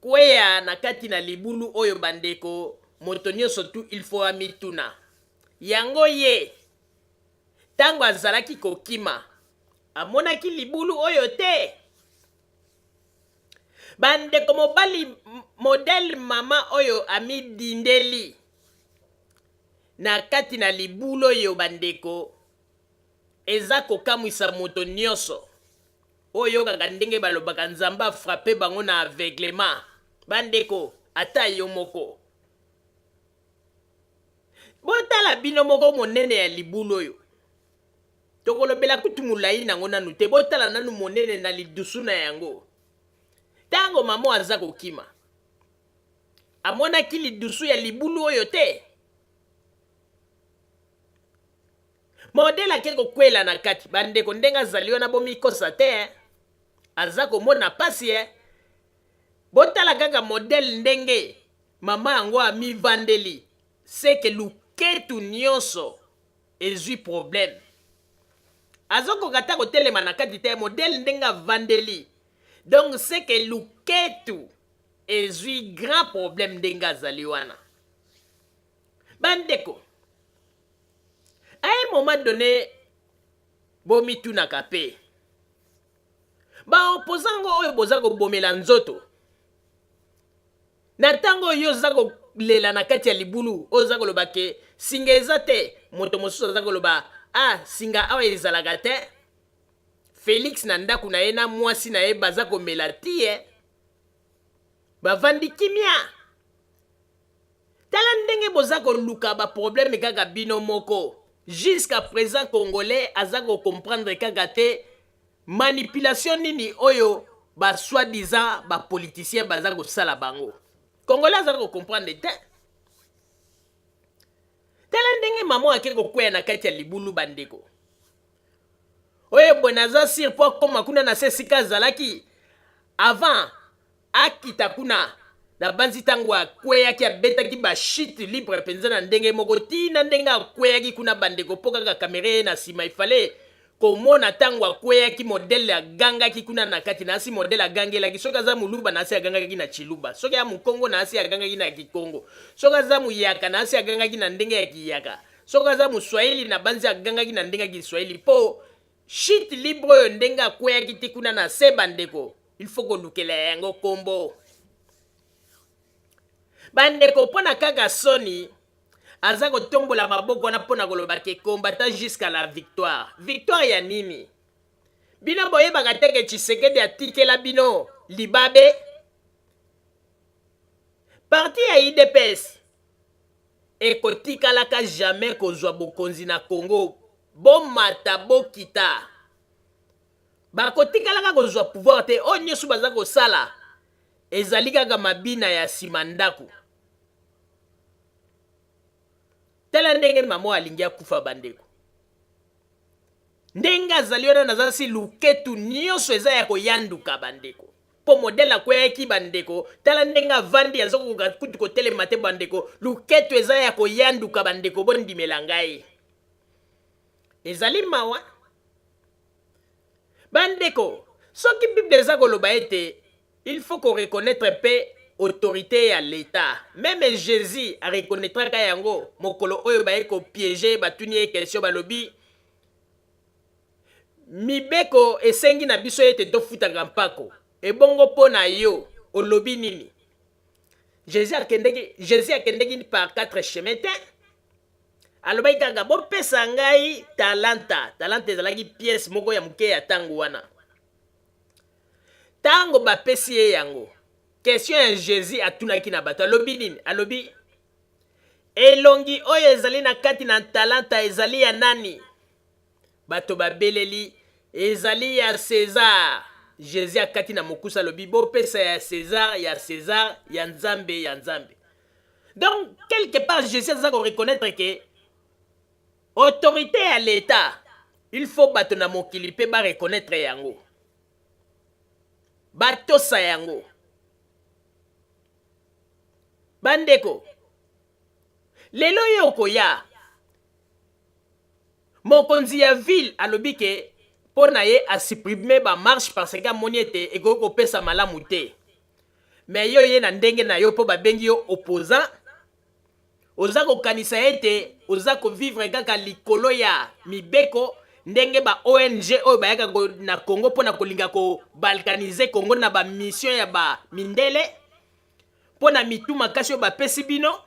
kweya na kati na libulu oyo bandeko moto nyonso tu il faut amituna. Yango ye tango azalaki kokima amonaki libulu oyo te. Bandeko mobali model mama oyo amidindeli na kati na libulu oyo bandeko eza kokamwisa moto nyonso oyo kaka ndenge balobaka Nzambe frappé bango na aveuglement. Bandeko ata yo moko botala bino moko monene ya libulu oyo tokolobela kutu mulai nango nanu te, botala nanu monene na lidusu na yango. Tango mamo aza kokima amonaki lidusu ya libulu oyo te, modele ake kokwela na kati. Bandeko ndenge azali wana bomikosa te, aza komona pasi botala kaka modele ndenge mama yango amivandeli c'est que luketu nyonso ezwi problème. Azoko kata ko telema na kati te modèle ndenga vandeli. Donc c'est que luketu ezwi grand problème ndenga zaliwana. Bandeko. À un moment donné, bomi tuna kapé. Ba opposant oyo bozako bomela nzoto. Na tango yo zako lela na kati ya libulu ozako loba ke singa eza te moto mosusu azako loba singa awa ezalaka te. Félix na ndako na ye na mwasi na ye baza komela tie. Bavandi kimia. Tala ndenge bozako luka ba problème kaka bino moko. Jusqu'à présent congolais azako comprendre kaka te manipulation nini oyo ba soi-disant ba politicien bazako sala bango. Congolais azako comprendre te. Tala ndenge maman akeko kwea na kati ya libulu bandeko. Oye bonaza sir po koma kuna na sesika zalaki avant akita kuna na banzi tango akwea ki abeta ki ba shit libre penza na ndenge moko ti na ndenge akwea ki kuna bandeko poka ka kamera na sima ifale komona tango akwea ki modèle ya ganga ki kuna na kati na si modèle ya gangela ki soka za muluba na si ya ganga ki na chiluba soka ya mukongo na si ya ganga ki na kikongo soka za muyaka na si ya ganga ki na ndenge ya kiyaka soka za muswahili na banzi ya ganga ki na ndenge ya kiswahili po shit libre yo ndenge akwea ki ti kuna na se bandeko il faut ko lukela yango kombo bandeko pona kaka soni aza kotombola maboko wana pona koloba ke combattant jusqu'à la victoire. Victoire ya nini? Bino boyebaka teke Tshisekedi atikela bino libabe. Parti ya IDPS ekotikalaka jamais kozwa bokonzi na Congo. Bomata bokita. Bakotikalaka kozwa pouvoir te o nyosu baza kosala. Ezali kaka mabina ya simandaku. Tela ndenge mamo alingia kufa bandeko. Ndenge azali wana naza si luketu nyonso eza ya koyanduka bandeko. Po modela kweki bandeko. Tela ndenge avandi azoko kutu kotelema te bandeko. Luketu eza ya koyanduka bandeko bondimela ngai. Ezali mawa. Bandeko, soki Bible eza koloba ete il faut qu'on reconnaître paix autorité à l'État. Même Jésus a reconnaître ka yango mokolo oyo ba eko piéger batuni question balobi mibeko esengi na biso ete tofuta mpako e bongo pona yo olobi nini. Jésus akendeki par 4 chemins te alobai kaka bo pesa ngai talanta ezalaki pièce moko ya muke ya tango wana tango ba pesi ye yango. Question ya Jésus atunaki na bato alobi nini? Alobi elongi oyo ezali na kati na talanta ezali ya nani? Bato babeleli ezali ya César. Jésus akati na mokusa alobi bo pesa ya César ya Nzambe. Donc quelque part Jésus a reconnaître que autorité à l'État il faut bato na mokili pe ba reconnaître yango. Bato sa yango. Bandeko, lelo yoko ya mokonzi ya ville alobi ke pona ye a supprimer ba marche parce que moni ete eko pesa malamu te. Mais yo ye na ndenge na yo po ba bengi yo opposant. Oza ko kanisa ete oza ko vivre kaka likolo ya mibeko ndenge ba ONG oyo bayaka na Congo pona kolinga ko balkaniser Congo na ba mission ya ba mindele. Pona mitu makasi ba pesi bino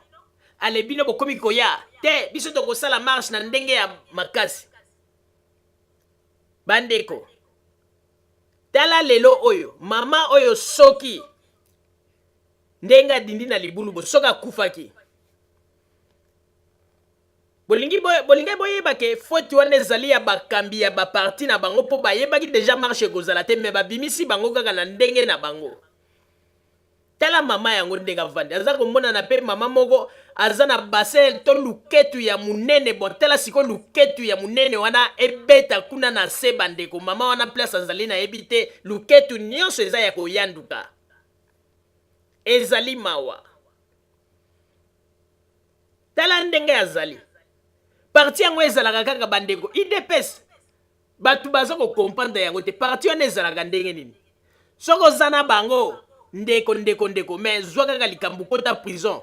ale bino bokomi koya te biso to kosala marche na ndenge ya makasi. Bandeko tala lelo oyo mama oyo soki ndenga dindi na libulu bo soka kufaki bolingi boyeba ke foti wana ezali ya bakambi ya baparti na bango po bayebaki deja marche kozala te me babimisi bango kaka na ndenge na bango. Tala mama yango ndenge vandi aza komona na pe mama moko aza na bassin to luketu ya munene bon tala siko luketu ya munene wana ebeta kuna na se bandeko mama wana place azali na ebite luketu nyonso eza ya koyanduka ezali mawa. tala ndenge azali parti yango ezalaka kaka bandeko idps batu baza comprendre yango te parti wana ezalaka ndenge nini soko zana bango ndeko mais zwa kaka likambo kota prison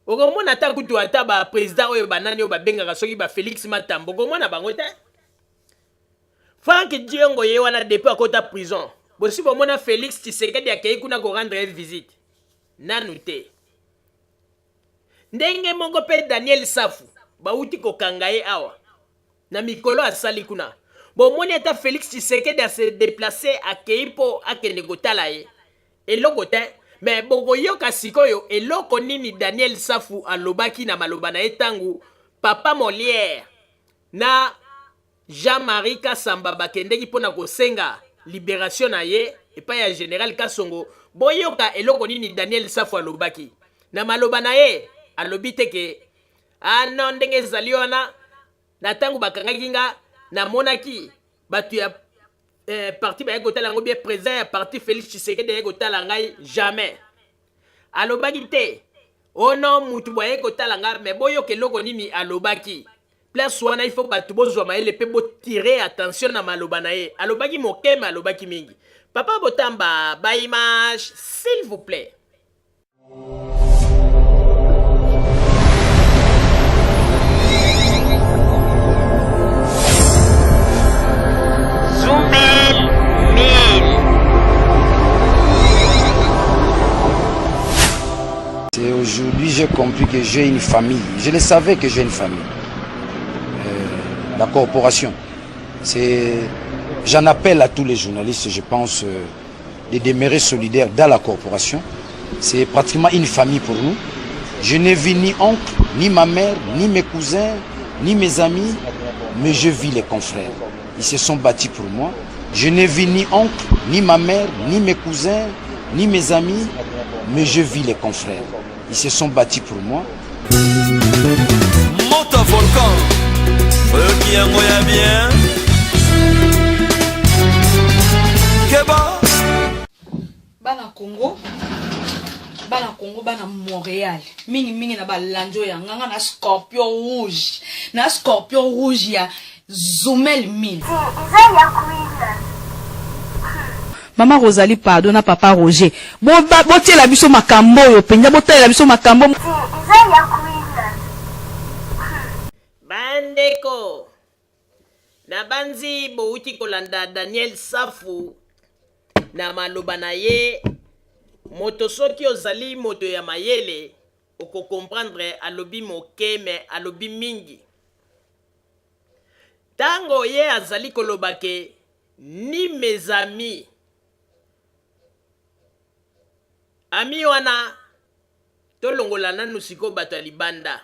okomona ata kutu ata ba président oyo banani oyo babengaka soki ba Félix Matambo okomona bango te Frank Diongo ye wana depuis akota prison bosi bomona Félix Tshisekedi akei kuna ko rendre visite nanu te ndenge moko pe Daniel Safu bauti kokanga ye awa na mikolo asali kuna bomoni ata Félix Tshisekedi a se déplacer akei po akende kotala ye eloko te mais bokoyoka sikoyo eloko nini Daniel Safu alobaki na maloba na etangu Papa Molière na Jean-Marie Kasamba bakendeki pona kosenga libération na ye epa ya Général Kasongo boyoka eloko nini Daniel Safu alobaki na maloba na ye alobi teke non ndenge ezali wana na tangu bakangaki nga na monaki batu ya parti ba yekotala yango bien président ya parti Félix Tshisekedi yekotala ngai jamais alobaki te ono mutu ba yekotala nga mais boyoka eloko nini alobaki place wana il faut batu bozwa mayele pe tirer attention na maloba na ye alobaki mokema alobaki mingi papa botamba ba image s'il vous plaît. Et aujourd'hui, j'ai compris que j'ai une famille. Je le savais que j'ai une famille. La corporation. J'en appelle à tous les journalistes, je pense, de demeurer solidaires dans la corporation. C'est pratiquement une famille pour nous. Je n'ai vu ni oncle, ni ma mère, ni mes cousins, ni mes amis, mais je vis les confrères. Ils se sont battus pour moi. Je n'ai vu ni oncle, ni ma mère, ni mes cousins, ni mes amis, mais je vis les confrères. Ils se sont battus pour moi. Monte un volcan, qui a bien. Keba. Bana Congo, bana Montréal. Mingi na balanjo ya nganga na Scorpion rouge. Na Scorpion rouge ya Zoumel 1000. Maman Rosalie pardon na papa Roger. Botie la biso makambo yo penya botie la biso makambo. Bandeko. Na banzi bouti kolanda Daniel Safu na maloba na ye moto soki ozali moto ya mayele oko comprendre alobi moke mais alobi mingi. Tango ye azali kolobake ni mes amis ami wana tolongola nanu siko bato ya libanda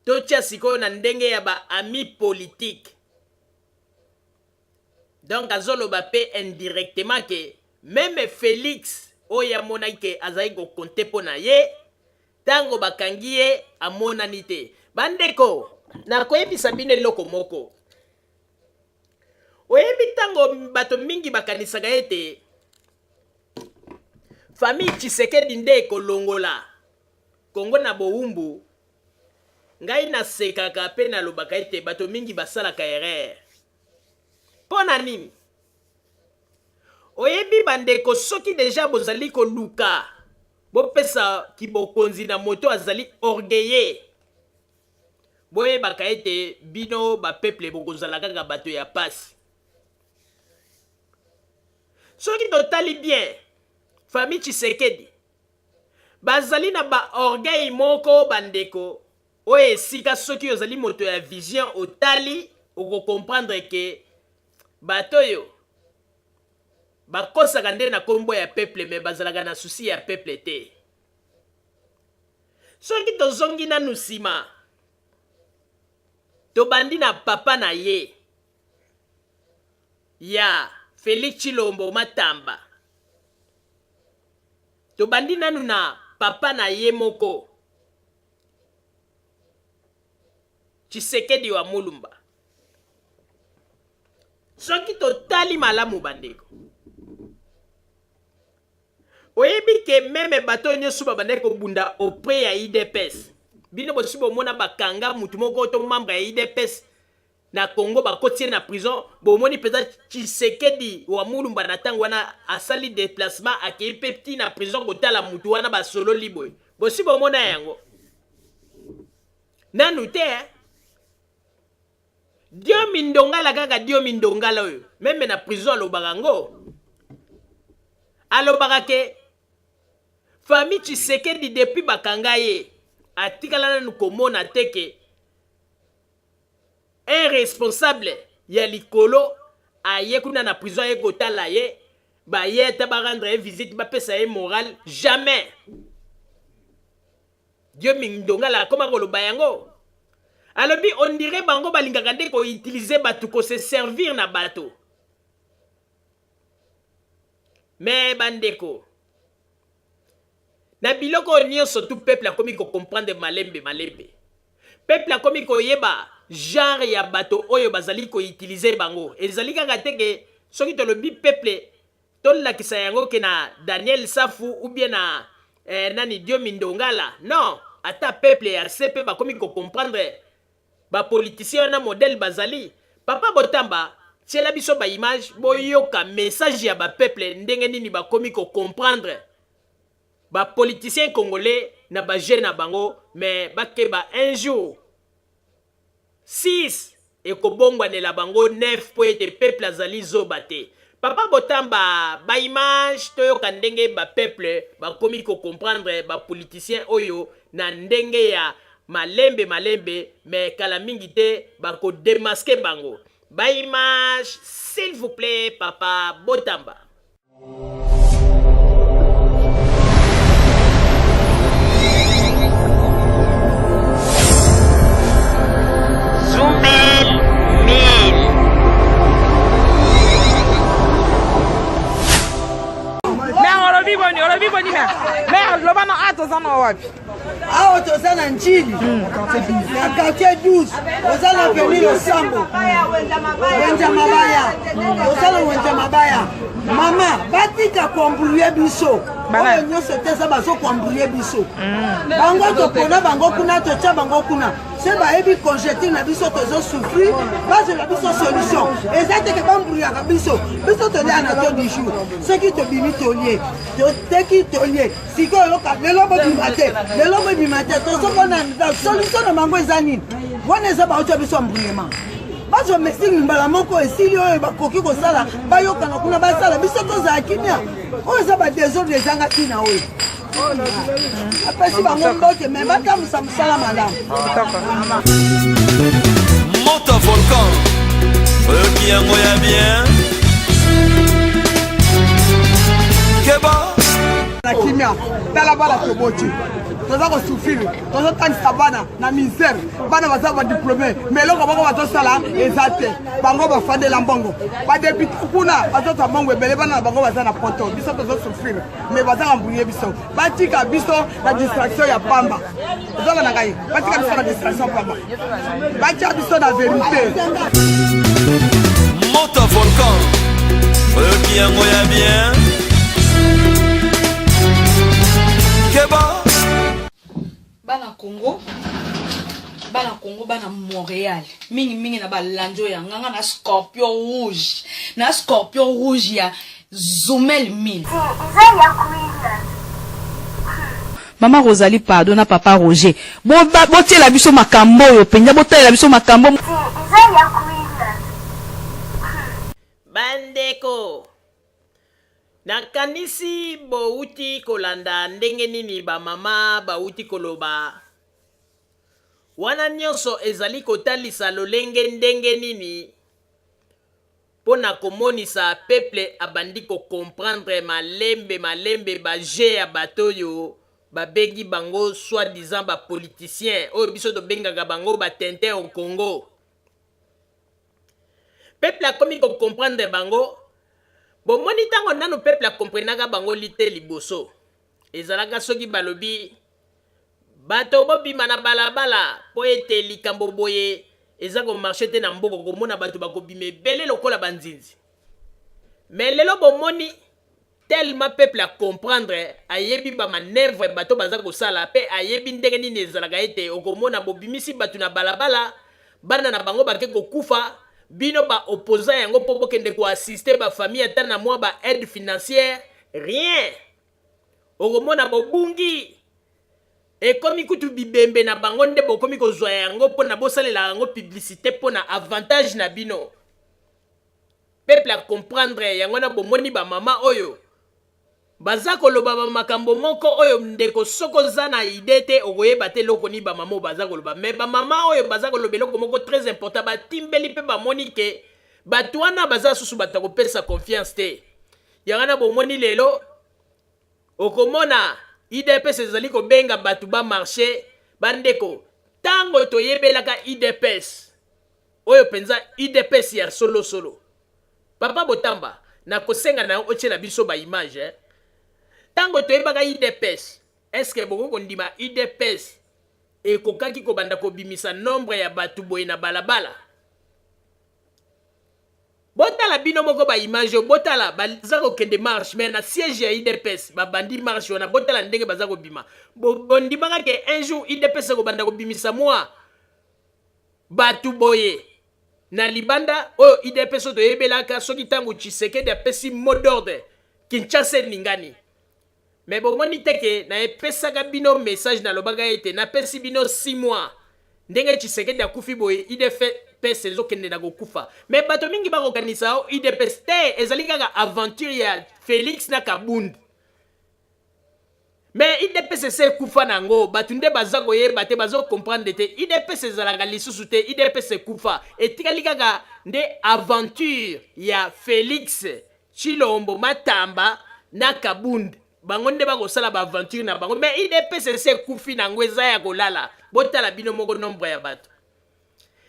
totia siko na ndenge ya ba ami politique donc azoloba pe indirectement que même Félix oya monaki ke azali ko compter pona ye tango bakangi ye amonani te bandeko na koyebisa bino eloko moko oyebi tango bato mingi bakanisaka ete famille Tshisekedi nde kolongola Kongo na bowumbu ngai na sekaka pe na lobaka ete bato mingi basalaka erreur pona nini oyebi bandeko soki deja bozali koluka bopesa kibokonzi na moto azali orgueilleux boyebaka ete bino bapeuple bokozala kaka bato ya pasi soki totali bien famille Tshisekedi bazali na ba orgueil moko bandeko oyo esika soki ozali moto ya vision otali oko comprendre ke bato yo bakosaka nde na kombo ya peuple me bazalaka na susi ya peuple te soki tozongi nanu nsima tobandi na papa na ye ya Félix Tshilombo Matamba tobandi nanu na papa na ye moko Tshisekedi wa Mulumba soki totali malamu bandeko oyebi ke meme bato nyonso babandaki kobunda auprès ya IDPS bino bosusu bomona bakanga mutu moko to membre ya IDPS na Congo bakotie na prison bomoni peza Tshisekedi wa Mulumba na tango wana asali déplacement akei pepti na prison kotala mutu wana basolo liboy bosusu bomona yango nanu te Dio mindongala kaka dio mindongala oyo meme na prison alobaka ngo alobaka ke famille Tshisekedi depuis bakanga ye atikala nanu komona teke un responsable ya likolo aye kuna na prison ye kotala ye ba ye ta ba rendre une visite ba pesa ye moral jamais Dieu mindongala koma koloba yango alobi on dirait bango balingaka nde ko utiliser batu ko se servir na bato mais bandeko na biloko nyonso tout peuple akomi ko comprendre malembe peuple akomi ko yeba genre ya bato oyo bazali ko utiliser bango ezali kaka teke soki tolobi peuple tolakisa yango ke na Daniel Safu ou bien na nani Dio Mindongala non ata peuple ya CP bakomi ko comprendre ba politicien na modèle bazali papa Botamba tiela biso ba image boyoka message ya ba peuple ndenge nini bakomi ko comprendre ba politicien congolais na ba jeune na bango mais bakeba un jour 6 et kobongwa ne la bango 9 po ete peuple azali zobate papa Botamba ba image toyoka ndenge ba peuple bakomi ko comprendre ba politicien oyo na ndenge ya malembe mais kala mingi te bako démasquer bango ba image s'il vous plaît papa Botamba Zumel Mil. olobi boni mais loba na atoza na wapi awa toza na njili na quartier 12 oza na avenue Losambo wenja mabaya oza na wenja mabaya mama batika koambrouye biso oyo nyonso te eza bazokoambrouye biso bango topona bango kuna totya bango kuna se bayebi conjecture na biso tozosouffrir bazela biso solution eza teke bambrouyaka biso tolia na to du jour soki tobimi tolie toteki tolie sikoyo yoka lelo bobima te tozomona solution na bango eza nini wana eza baotya biso embrouillement bazomesiki mbala moko esili oyo bakoki kosala bayokana kuna basala biso tozala kimia oyo eza badésordre ezanga ntina oyo apesi bango mbote me batambusa mosala malamu Monte volcan oyo kiyango ya bien keba na kimia tala bala toboti toza kosouffrir tozotangisa bana na misère bana baza badiplôme mais eloko bango bazosala eza te bango bafandela mbongo badepute kuna bazozwa mbongo ebele bana na bango baza na poto biso tozosouffrir mais baza kambrouye biso batika biso na distraction ya pamba ozoka na ngai batika biso na distraction pamba batia biso na vérité Monte volcan oyo kiyango ya bien keba bana Congo bana Montréal mingi na balanjo ya nganga na scorpion rouge ya Zumel Mil Mama Rosalie pardon na papa Roger botiela biso makambo oyo penza botalela biso makambo bandeko nakanisi bouti kolanda ndenge nini bamama bauti koloba wana nyonso ezali kotalisa lolenge ndenge nini pona komonisa peuple abandi comprendre malembe baje ya batoyo babengi bango soi-disant bapoliticien oyo biso tobengaka bango batente au Congo peuple akomi comprendre bango bomoni ntango nano peuple akomprenaka bango lite liboso ezalaka soki balobi bato bobima na balabala po ete likambo boye eza komarche te na mboko komona bato bakobima ebele lokola banzinzi me lelo bomoni tellement peuple à comprendre ayebi ba manœuvre bato baza ko sala pe ayebi ndenge nini ezalaka ete okomona bobimisi batu na balabala bana na bango bake kokufa bino ba opposant yango po bokende ko assister ba famille ata na mwa ba aide financière rien okomona bobungi ekomi kutu bibembe na bango nde bokomi kozwa yango po na bosalela yango publicité po na avantage na bino peuple à comprendre yango na bomoni ba mama oyo baza koloba ba makambo moko oyo ndeko soko za na idée te okoyeba te loko ni ba mama baza koloba mais ba mama oyo baza koloba loko moko très important ba timbeli pe ba moni ke bato wana baza susu bato kopesa confiance te yango na bomoni lelo okomona IDPS ezali kobenga bato ba marché bandeko tango toyebelaka IDPS oyo penza IDPS ya solo solo papa Botamba na kosenga na ochela biso ba image tango toyebaka IDPS est-ce que boko kondima IDPS e kokaki ko banda ko bimisa nombre ya bato boye na balabala botala bino moko ba image botala baza ko kende marche mais na siège ya IDPS ba bandi marche wana botala ndenge baza ko bima bondimaka ke un jour IDPS ko banda ko bimisa moi bato boye na libanda oyo IDPS to yebelaka soki tango Tshisekedi apesi mot d'ordre Kinshasa ningani mais bomoni teke na epesaka bino message na lobaka ete na pesi bino 6 mois ndenge Tshisekedi akufi boye IDPS ezokende na kokufa mais bato mingi bakokanisa o IDPS te ezali kaka aventure ya Félix na Kabund mais IDPS se kufa nango bato nde baza koyeba te bazo comprendre te IDPS ezalaka lisusu te IDPS kufa etikali kaka nde aventure ya Félix Tshilombo Matamba na Kabund bango nde bakosala ba aventure na bango mais IDPS se kufi nango eza ya kolala botala bino moko nombre ya bato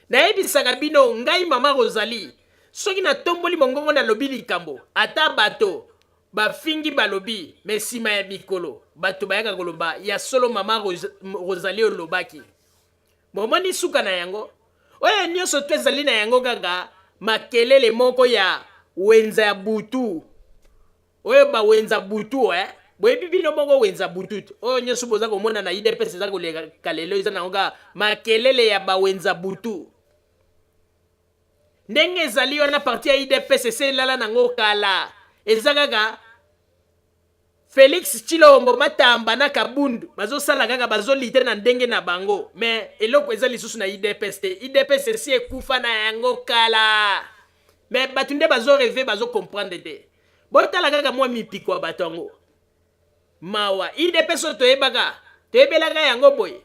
nayebisaka bino ngai mama Rosalie soki na tomboli mongongo na lobi likambo ata bato bafingi balobi mais sima ya mikolo bato bayaka koloba ya solo mama Rosalie olobaki momoni suka na yango oyo nyonso to ezali na yango kaka makelele moko ya wenza ya butu oyo ba wenza butu boyebi bino moko wenza butu oyo nyonso boza komona na IDPS eza koleka lelo eza nango kaka makelele ya ba wenza butu ndenge ezali wana parti ya IDPS eselala nango kala eza kaka Félix Tshilombo Matamba na Kabundu bazosala kaka bazolite na ndenge na bango mais eloko eza lisusu na IDPS te IDPS esi ekufa na yango kala mais bato nde bazoreve bazocomprendre te botala kaka mwa mipiko ya bato yango mawa IDPS oyo toyebelaka yango boye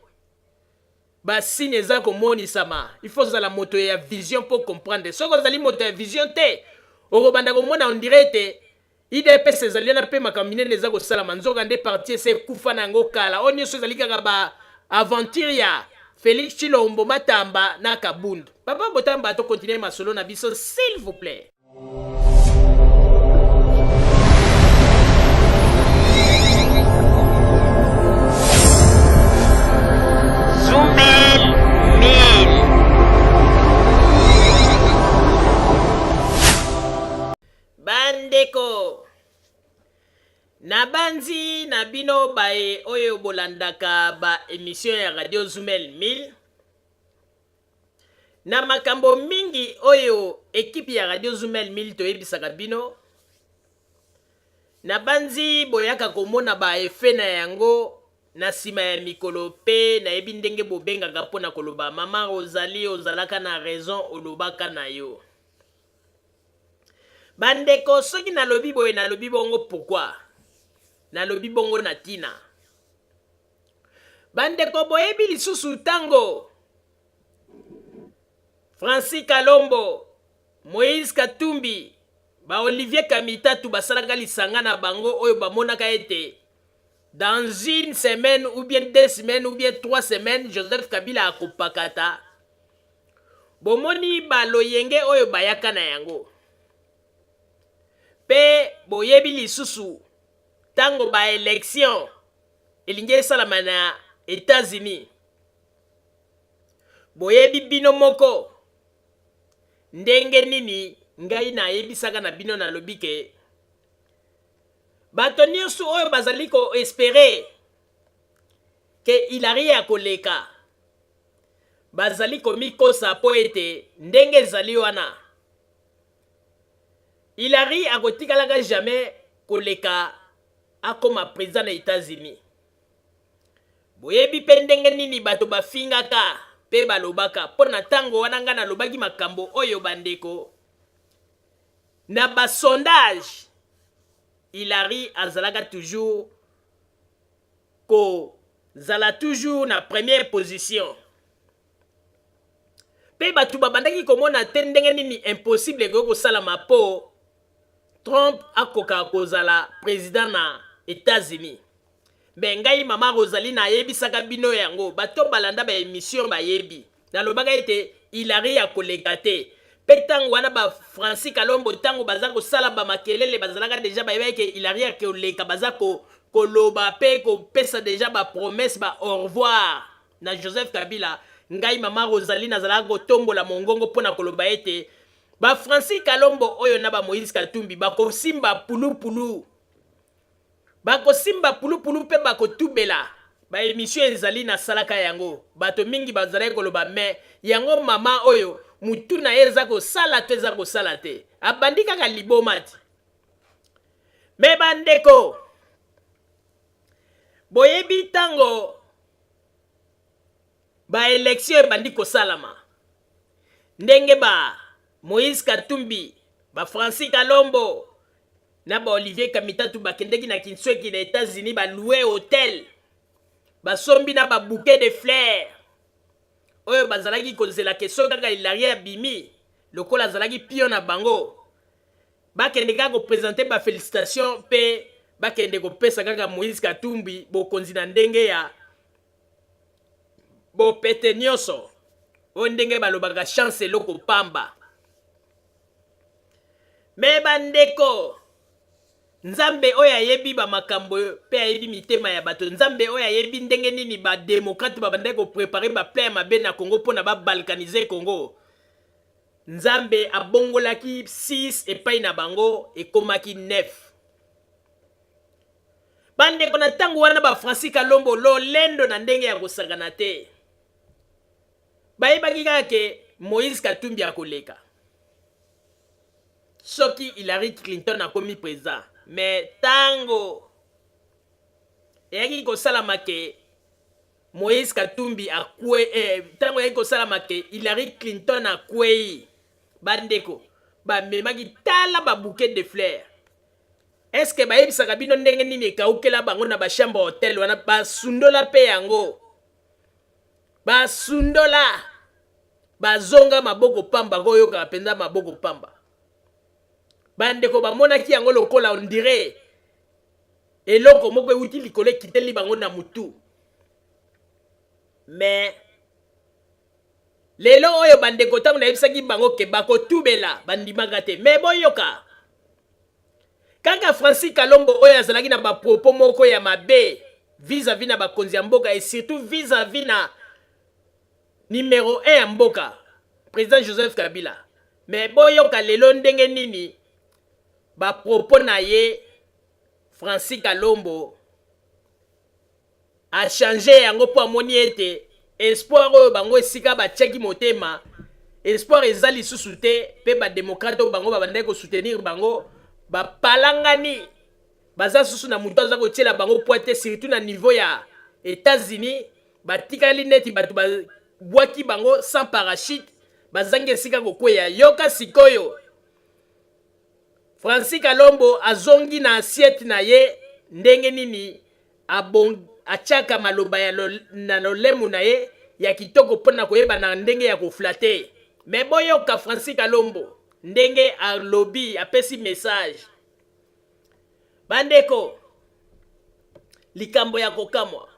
basine eza komonisama il faut ozala moto ya vision pour comprendre soki ozali moto ya vision te okobanda komona on dirait te IDPS ezali na mpe makambo minene eza kosalama nzoka nde parti ese kufa na yango kala oyo nyonso ezali kaka ba aventure ya Félix Tshilombo Matamba na Kabundu papa Botamba to continuer masolo na biso s'il vous plaît. Bandeko na banzi na bino bae oyo bolandaka ba émission ya Radio Zumel 1000 na makambo mingi oyo équipe ya Radio Zumel 1000 toyebisaka bino na banzi boyaka komona ba effet na yango na sima ya mikolo pe na yebi ndenge bobengaka mpona koloba mama Rosalie ozalaka na raison olobaka na yo bandeko soki nalobi boye nalobi bongo pourquoi nalobi bongo na tina bandeko boyebi lisusu tango Francis Kalombo Moïse Katumbi ba Olivier Kamitatu basalaka lisanga na bango oyo bamonaka ete dans une semaine ou bien 2 semaines ou bien 3 semaines Joseph Kabila akopakata bomoni baloyenge oyo bayaka na yango pe boyebi lisusu tango ba élection elingi esalama na États-Unis boyebi bino moko ndenge nini ngai na yebisaka na bino na lobi ke bato nyonso oyo bazali ko espérer ke Hilary akoleka bazali komikosa po ete ndenge ezali wana Hilary akotikalaka jamais koleka akoma président na États-Unis. Boyebi pe ndenge nini bato bafingaka pe balobaka po na tango wana nga nalobaki makambo oyo bandeko na basondage Hilary azalaka toujours zala toujours na première position. Pe batu babandaki komona te ndenge nini impossible ko salama po Trump akoka kozala président na États-Unis. Bengai mama Rosalie na yebisaka bino yango bato balanda ba émission ba yebi. Nalobaka ete Hilary akoleka te. Pe tango wana ba Francis Kalombo tango bazako sala ba makelele bazalaka déjà ba yebeke Hilary akoleka bazako koloba pe ko pesa déjà ba promesse ba au revoir na Joseph Kabila. Ngai mama Rosalie nazalaka kotombola mongongo pona koloba ete ba Francis Kalombo oyo na ba Moïse Katumbi bako simba pulu pe bako tubela ba émission ezali na salaka yango bato mingi bazalaka koloba mais yango mama oyo mutu na yeza ko sala te abandika ka libomati me bandeko boyebi tango ba élection bandi ko salama ndenge ba Moïse Katumbi ba Francis Kalombo na ba Olivier Kamitatu bakendeki na Kinsweki na États-Unis ba louer hôtel ba sombi na ba bouquet de fleurs oyo bazalaki kozela question kaka Hilary abimi lokola azalaki pion na bango bakendeka ko présenter ba félicitations pe bakende ko pesa kaka Moïse Katumbi bokonzi na ndenge ya bo pete nyonso o ndenge balobaka chance loko pamba. Me bandeko Nzambe oya yebi ba makambo pe ayebi mitema ya bato Nzambe oya yebi ndenge nini ba démocrate ba bandeko préparer ba plan mabe na Congo pona ba balkaniser Congo. Nzambe abongolaki 6 epai na bango ekomaki 9. Bandeko na tango wana ba Francis Kalombo lo lendo na ndenge ya kosangana te. Bayebaki kake Moïse Katumbi akoleka. Soki Hillary Clinton a komi président. Mais tango eyaki kosalama ke Moïse Katumbi tango eyaki kosalama ke Hillary Clinton akwei bandeko bamemaki tala ba bouquet de fleurs. Est-ce que bayebisaka bino ndenge nini ekaukela bango na ba chambre hotel wana basundola pe yango basundola bazonga maboko pamba koyoka penza maboko pamba. Bandeko bamonaki yango lokola on dirait eloko moko euti likolo kiteli bango na mutu. Mais lelo oyo bandeko tango na yebisaki bango ke bako tubela bandimaka te. Mais boyoka kaka Francis Kalombo oyo azalaki na ba propos moko ya mabe vis-à-vis na bakonzi ya mboka et surtout vis-à-vis na numéro 1 ya mboka président Joseph Kabila. Mais boyoka lelo ndenge nini ba propos na ye Francis Kalombo a changé yango po amoni ete espoir oyo bango esika batiaki motema espoir ezali susu te pe ba démocrate bango babandaki ko soutenir bango bapalangani baza susu na mutu aza kotiela bango poite surtout na niveau ya États-Unis batikali neti bato babwaki bango sans parachute bazangi esika kokweya yoka sikoyo Francis Kalombo azongi na assiette na ye ndenge nini achaka maloba ya na lolemu na ye ya kitoko pona koyeba na ndenge ya koflate. Mais boyoka Francis Kalombo ndenge alobi apesi message bandeko likambo ya kokamwa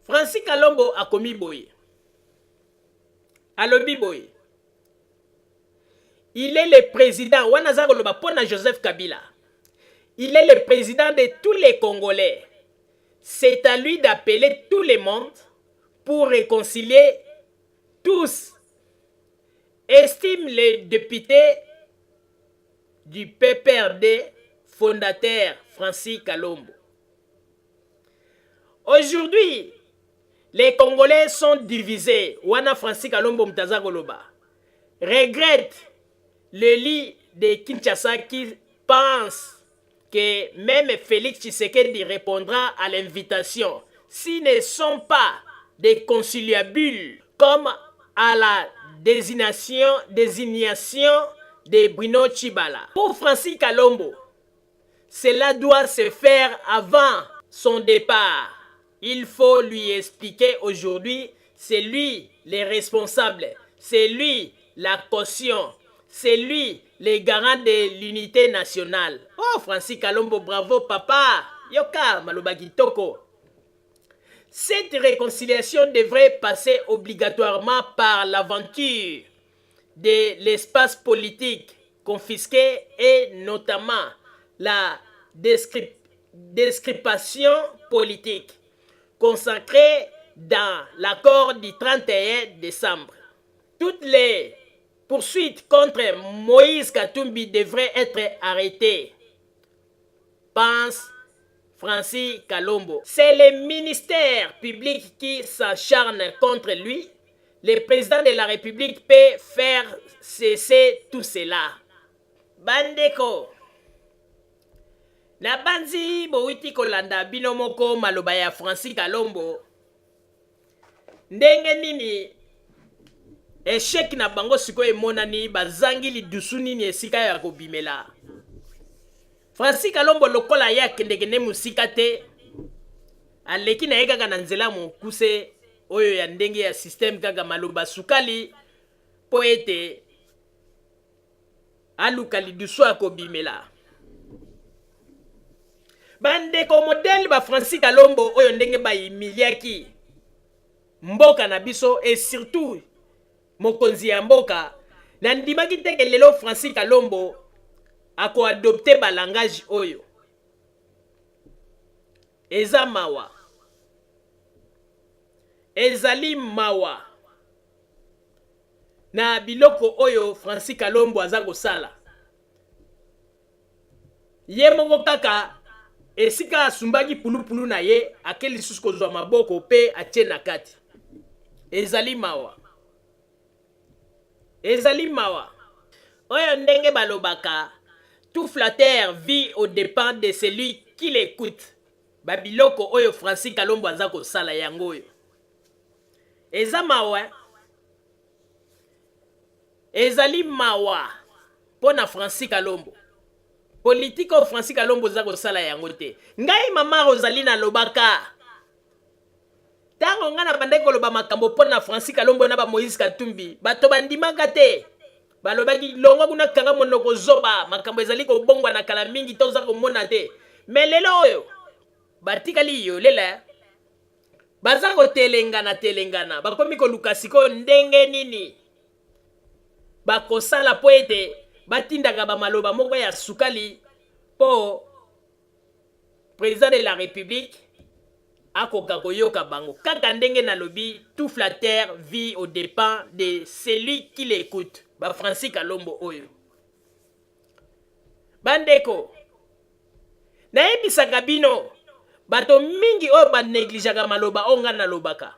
Francis Kalombo akomi boye alobi boye il est le président Wanazaro Lobapona Joseph Kabila. Il est le président de tous les Congolais. C'est à lui d'appeler tout le monde pour réconcilier tous. Estime le député du PPRD fondateur Francis Kalombo. Aujourd'hui, les Congolais sont divisés. Wana Francis Kalombo Mtaza Goloba regrette le lit de Kinshasa qui pense que même Félix Tshisekedi répondra à l'invitation s'ils ne sont pas des conciliabules comme à la désignation de Bruno Tshibala. Pour Francis Kalombo, cela doit se faire avant son départ. Il faut lui expliquer aujourd'hui, c'est lui le responsable, c'est lui la caution, c'est lui le garant de l'unité nationale. Oh, Francis Kalombo, bravo papa. Yoka, Malobagi Toko. Cette réconciliation devrait passer obligatoirement par l'aventure de l'espace politique confisqué et notamment la description politique consacrée dans l'accord du 31 décembre. Toutes les poursuites contre Moïse Katumbi devraient être arrêtées, pense Francis Kalombo. C'est le ministère public qui s'acharne contre lui. Le président de la République peut faire cesser tout cela. Bandeko. Na banzi bowiti kolanda bino moko maloba ya Francis Kalombo. Ndenge nini échec na bango siko emonani bazangi lidusu nini esika ya kobimela. Francis Kalombo lokola ya kendekene musika te aleki na yeka na nzela mokuse oyo ya ndenge ya système kaka maloba sukali po ete aluka lidusu akobimela. Bandeko modèle ba Francis Kalombo oyo ndenge ba imiliaki mboka na biso et surtout mokonzi ya mboka na ndimaki teke lelo Francis Kalombo ako adopter ba langage oyo eza mawa ezali mawa na biloko oyo Francis Kalombo aza kosala ye moko kaka esika asumbaki pulupulu na ye akeli susu kozwa maboko pe atie na kati ezali mawa oyo ndenge balobaka tout flatteur vit au dépens de celui qui l'écoute. Babiloko oyo Francis Kalombo aza kosala yango oyo eza mawa ezali mawa pona Francis Kalombo. Politique au Francis Kalombo za kosala yango te. Ngai mama Rosaline alobaka tango ngana bande koloba makambo pona Francis Kalombo na ba Moïse Katumbi bato bandimaka te. Balobaki longo kuna kanga monoko zoba makambo ezali ko bongwa na kala mingi toza ko mona te. Mais lelo oyo batikali yo lela baza ko telengana bakomi ko lukasiko ndenge nini bakosala po ete batindaka ba maloba moko ya sukali po président de la République akoka koyoka bango kaka ndenge na lobi tout flatteur vit au dépens de celui qui l'écoute. Ba Francis Kalombo oyo bandeko nayebisaka bino bato mingi oyo banegligeaka maloba onga na lobaka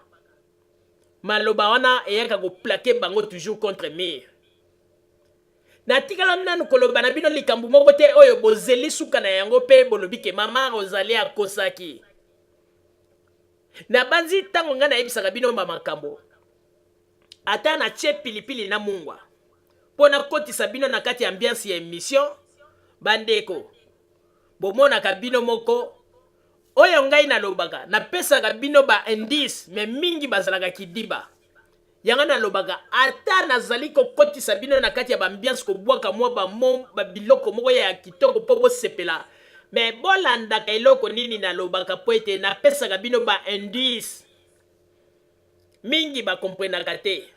maloba wana eyaka koplake bango toujours contre mur. Natikala nanu koloba na bino likambo moko te oyo bozeli suka na yango pe bolobi ke mama Rosalie akosaki na banzi tango nga nayebisaka bino ba makambo ata na tie pilipili na mungwa pona kotisa bino na kati ya ambiance ya émission bandeko bomonaka bino moko oyo ngai nalobaka napesaka bino ba indice me mingi bazalaka kidiba yanga nalobaka ata nazali kokotisa bino na kati ya ba ambiance kobwaka mwa ba biloko moko ya kitoko po bosepela me bolandaka eloko nini nalobaka po ete napesaka bino ba indice mingi bakomprenaka te.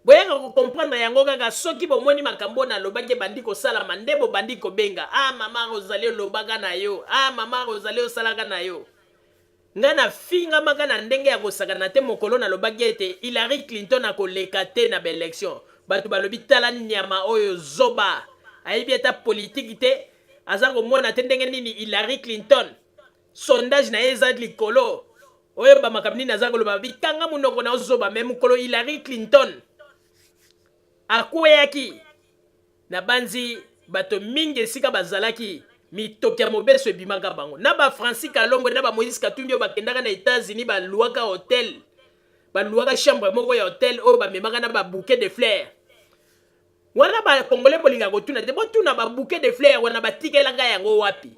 Boyaka comprendre yango kaka soki bomoni makambo na lobaki bandi kosala mandebo bandi kobenga mama Rosalie lobaka na yo mama Rosalie osalaka na yo ngana finga maka na ndenge ya kosaka na te mokolo na lobaki ete Hillary Clinton akoleka te na ba-élection batu balobi tala nyama oyo zoba ayebi ata politique te aza komona te ndenge nini Hillary Clinton sondage na ye eza likolo oyo bamakambo nini aza koloba bikanga munoko na ozoba me mokolo Hillary Clinton akweyaki na banzi bato mingi esika bazalaki mitoki ya mobeso ebimaka bango na ba Francis Kalongo na ba Moïse Katumbi oyo bakendaka na États-Unis baluwaka hotel baluwaka chambre moko ya hotel oyo bamemaka na ba bouquet de fleurs wana ba Congolais bolinga kotuna te botuna ba bouquet de fleurs wana batikelanga yango wapi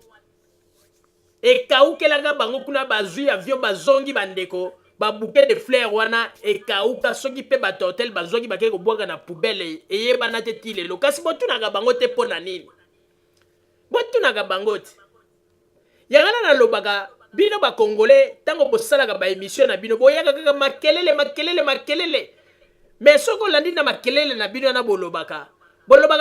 ekaukelanga bango kuna bazwi avion bazongi bandeko ba bouquet de fleurs wana ekauka soki pe bato hotel bazongi bakeke kobwaka na poubelle eyebana te ti lelo kasi botunaka bango te mpo na nini botunaka bango te yangana nalobaka bino bakongole ntango bosalaka baémission na bino boyaka kaka makelele mais soko olandi na makelele na bino wana bolobaka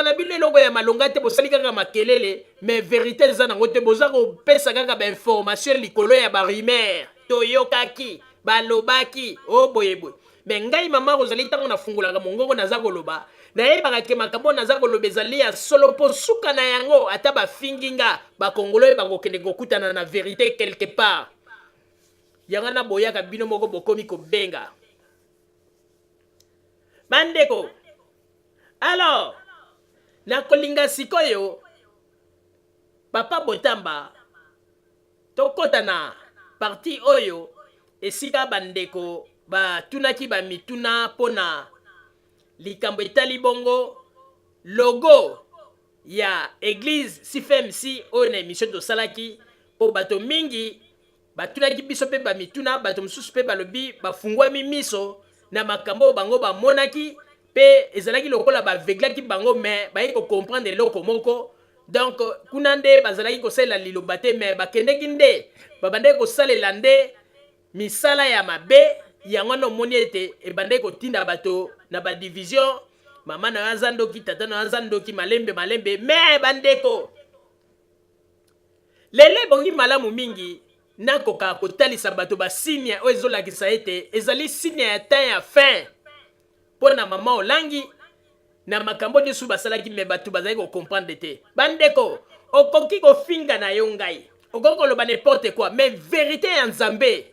na bino eloko ya malonga te bosali kaka makelele mais vérité eza nango te boza kopesa kaka bainformation likolo ya barumeur toyokaki balobaki boyeboye mais ngai mama kozali ntango nafungolaka mongongo naza koloba nayebaka ke makambo naza koloba ezali ya solo mpo suka na yango ata bafingi nga bakongolo oyo bakokende kokutana na vérité quelque part yango na boyaka bino moko bokomi kobenga bandeko. Alors nakolinga sikoyo papa Botamba tokota na parti oyo esika bandeko batunaki bamituna pona likambo etali bongo logo ya église CFMC oyo na émission tosalaki po bato mingi batunaki biso pe bamituna bato mosusu pe balobi bafungwami miso na makambo bango bamonaki pe ezalaki lokola baveglaki bango mais bayi comprendre eloko moko donc kuna nde bazalaki kosalela liloba te mais bakendeki nde babandaki kosalela nde misala ya mabe yango na omoni ete ebandaki kotinda bato na badivision mama na aza ndoki tata na aza ndoki malembe mais bandeko lelo ebongi malamu mingi nakoka kotalisa bato basigne oyo ezolakisa ete ezali signe ya temps ya fin mpo na mama olangi na makambo nyonso basalaki me bato bazali kokomprendre te bandeko okoki kofinga na yo ngai okoki koloba n'importe quoi mais vérité ya nzambe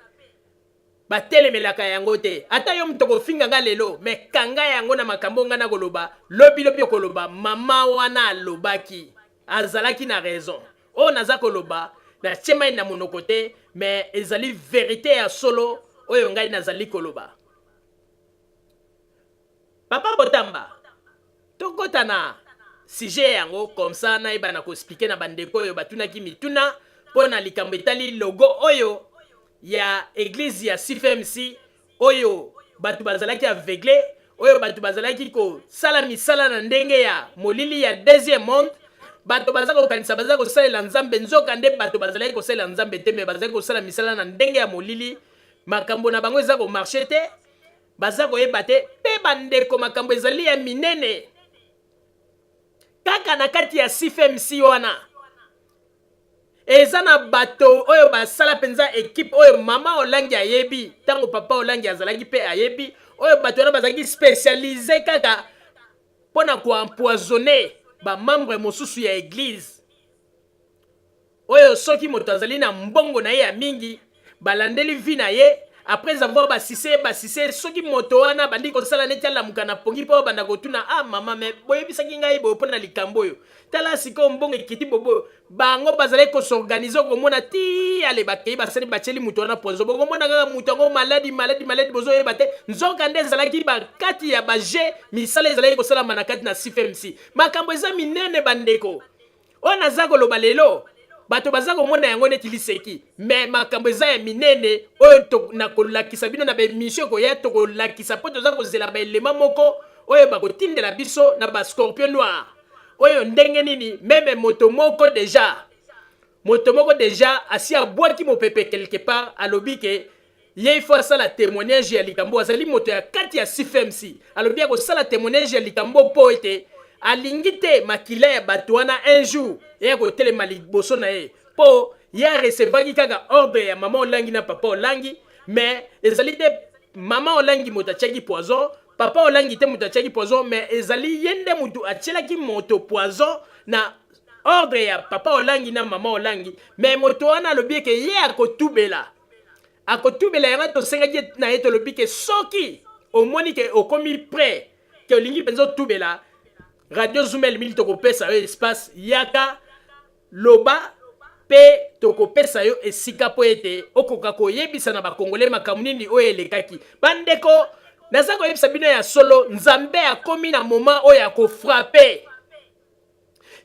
batelemelaka yango te ata yo moto kofinga nga lelo mais kanga yango na makambo nga na koloba lobi okoloba mama wana alobaki azalaki na raison oyo naza koloba na tiemai na monoko te mais ezali vérité ya solo oyo ngai nazali koloba. Papa Botamba tokota na sujet yango comme ça nayeba na koexplike na bandeko oyo batunaki mituna mpo na likambo etali logo oyo ya église ya CFMC oyo bato bazalaki aveugle oyo bato bazalaki kosala misala na ndenge ya molili ya deuxième monde bato baza kokanisa baza kosalela nzambe nzoka nde bato bazalaki kosalela nzambe te me bazalaki kosala misala na ndenge ya molili makambo na bango eza komarche te baza koyeba te mpe bandeko makambo ezali ya minene kaka na kati ya CFMC wana eza na bato oyo basala mpenza ekipe oyo mama olangi ayebi ntango papa olangi azalaki mpe ayebi oyo bato wana bazalaki spécialisé kaka mpo na koempoisonne bamembre mosusu ya église oyo soki moto azali na mbongo na ye ya mingi balandeli vi na ye après avoir basise soki moto wana bandi kosala neti alamuka na pongi mpo banda kotuna mama me boyebisaki ngai boyo mpo na likambo oyo tala sikoyo mbongo ekiti bobo bango bazalaki kosorganize komona ti ale bakei basali batieli moto wana pozo bokomona kaka moto yango maladi bozoyeba te nzoka nde ezalaki bakati ya baje misala ezalaki kosalama na kati na CFMC makambo eza minene bandeko oyo naza koloba lelo bato baza komona yango neti liseki me makambo eza ya minene oyo nakolakisa bino na baémission koya tokolakisa mpo toza kozela baelema moko oyo bakotindela biso na bascorpion noir oyo ndenge nini meme moto moko deja asi abwaki mopepe quelque part alobi ke ye ifo asala témoignage ya likambo azali moto ya kati ya CFMC alobi akosala témoignage ya likambo mpo ete alingi te makila ya bato wana un jour ye kotelema liboso na ye mpo ye arecevaki kaka ordre ya mama olangi na papa olangi mais ezali te mama olangi moto atiaki poison papa olangi te moto atiaki poison mais ezali ye nde moto atielaki moto poison na ordre ya papa olangi na mama olangi mais moto wana alobi ke ye akotubela yanga tosengaki na ye tolobi ke soki omoni ke okomi prêt ke olingi mpenza otubela radio Zoomel 1000 tokopesa yo espace yaka loba pe tokopesa yo esika po ete okoka koyebisa na bakongole makambo nini oyo elekaki bandeko naza koyebisa bino ya solo nzambe akomi na moment oyo akofrape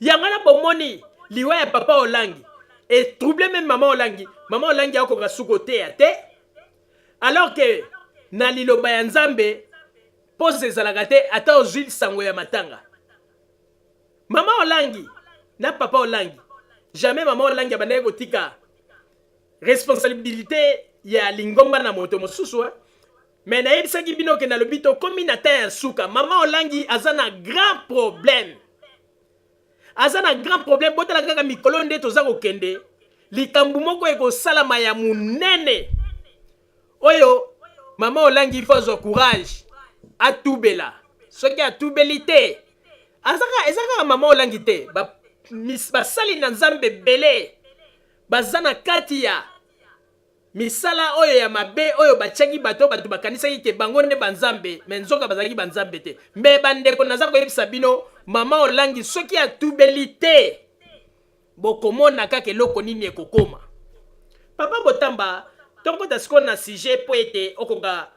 yango na bomoni liwa ya papa olangi etrouble même mama olangi akoka suko te ya te alors que na liloba ya nzambe pose ezalaka te ata ozwi sango ya matanga mama olangi na papa olangi jamais mama olangi abandaki kotika responsabilité ya lingomba na moto mosusu mais nayebisaki bino ke nalobi tokomi na ta ya suka mama olangi aza na grand problème botala kaka mikolo nde toza kokende likambo moko ekosalama ya munene oyo mama olangi ifo azwa courage atubela soki atubeli te eza kaka mama olangi te basali na nzambe bele baza na kati ya misala oyo ya mabe oyo batiaki bato bakanisaki ke bango nde banzambe me nzoka bazalaki banzambe te me bandeko naza koyebisa bino mama olangi soki atubeli te bokomona kaka eloko nini ekokoma papa botamba tokota siko na sujet po ete okoka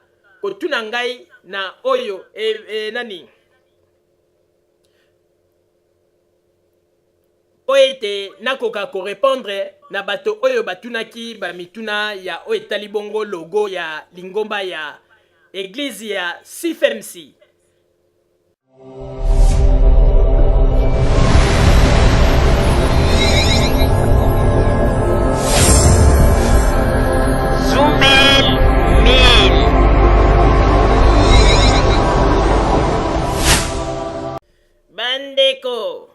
kotuna ngai na oyo nani po ete nakoka korepondre na bato oyo batunaki bamituna ya oyo etali bongo logo ya lingomba ya eglize ya CFMC. Zoomel 1000. Bandeko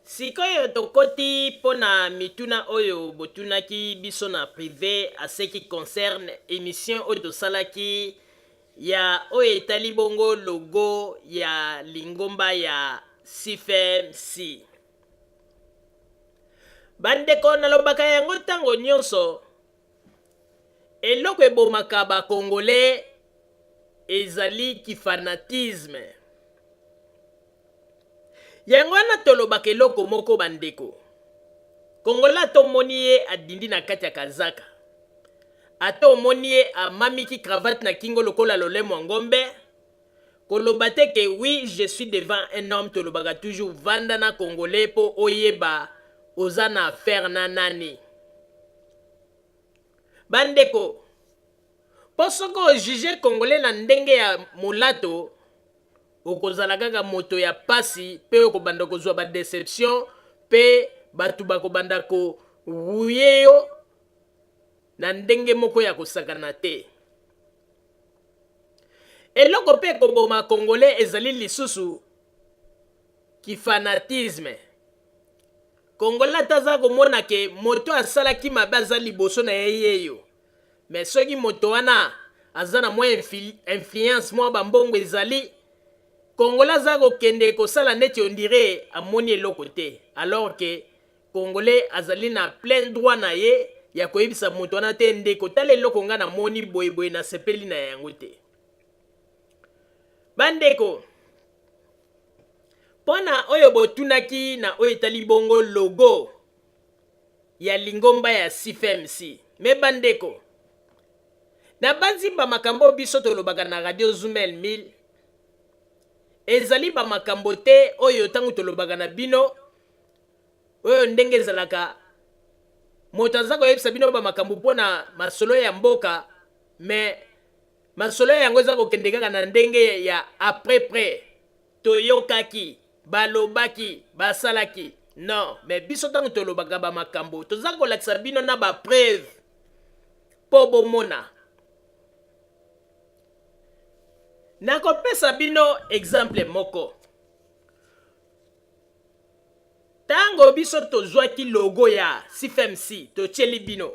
sikoyo tokoti pona mituna oyo botunaki biso na privé à ce qui concerne émission oyo tosalaki ya oyo etali bongo logo ya lingomba ya CFMC. Bandeko nalobaka yango ntango nyonso eloko ebomaka bakongole ezali kifanatisme. Yango wana tolobaka eloko moko bandeko. Kongola tomoni ye adindi na kati ya kazaka. Ata omoni ye amamiki cravate na kingo lokola lolemo ya ngombe. Koloba te ke oui, je suis devant un homme tolobaka toujours vanda na congolais po oyeba oza na affaire na nani. Bandeko, po soko juger congolais na ndenge ya mulato okozala kaka moto ya pasi pe okobanda kozwa ba deception pe batu bakobanda ko wuyeyo na ndenge moko ya kosakana te. Eloko pe koboma congolais ezali lisusu kifanatisme. Congolais taza komona ke moto asalaki mabe aza liboso na yeyo. Mais soki moto wana aza na mwa influence mwa bambongo ezali Congolais zago kende kosala neti on dirait amoni eloko te alors que Congolais azali na plein droit na ye ya koyebisa moto wana te ndeko tala eloko nga na moni boyeboye na sepeli na yango te. Bandeko pona oyo botunaki na oyo etali bongo logo ya lingomba ya CFMC. Me bandeko na banzi ba makambo biso tolobaka na radio Zoomel 1000 ezali ba makambo te oyo tangu tolobaka na bino oyo ndenge ezalaka moto aza koyebisa bino ba makambo mpona masolo ya mboka me masolo yango eza kokende kaka na ndenge ya après toyokaki balobaki basalaki non me biso tangu tolobaka ba makambo toza kolakisa bino na ba preuve po bomona. Nakopesa bino exemple moko. Tango biso tozwaki logo ya CFMC totieli bino.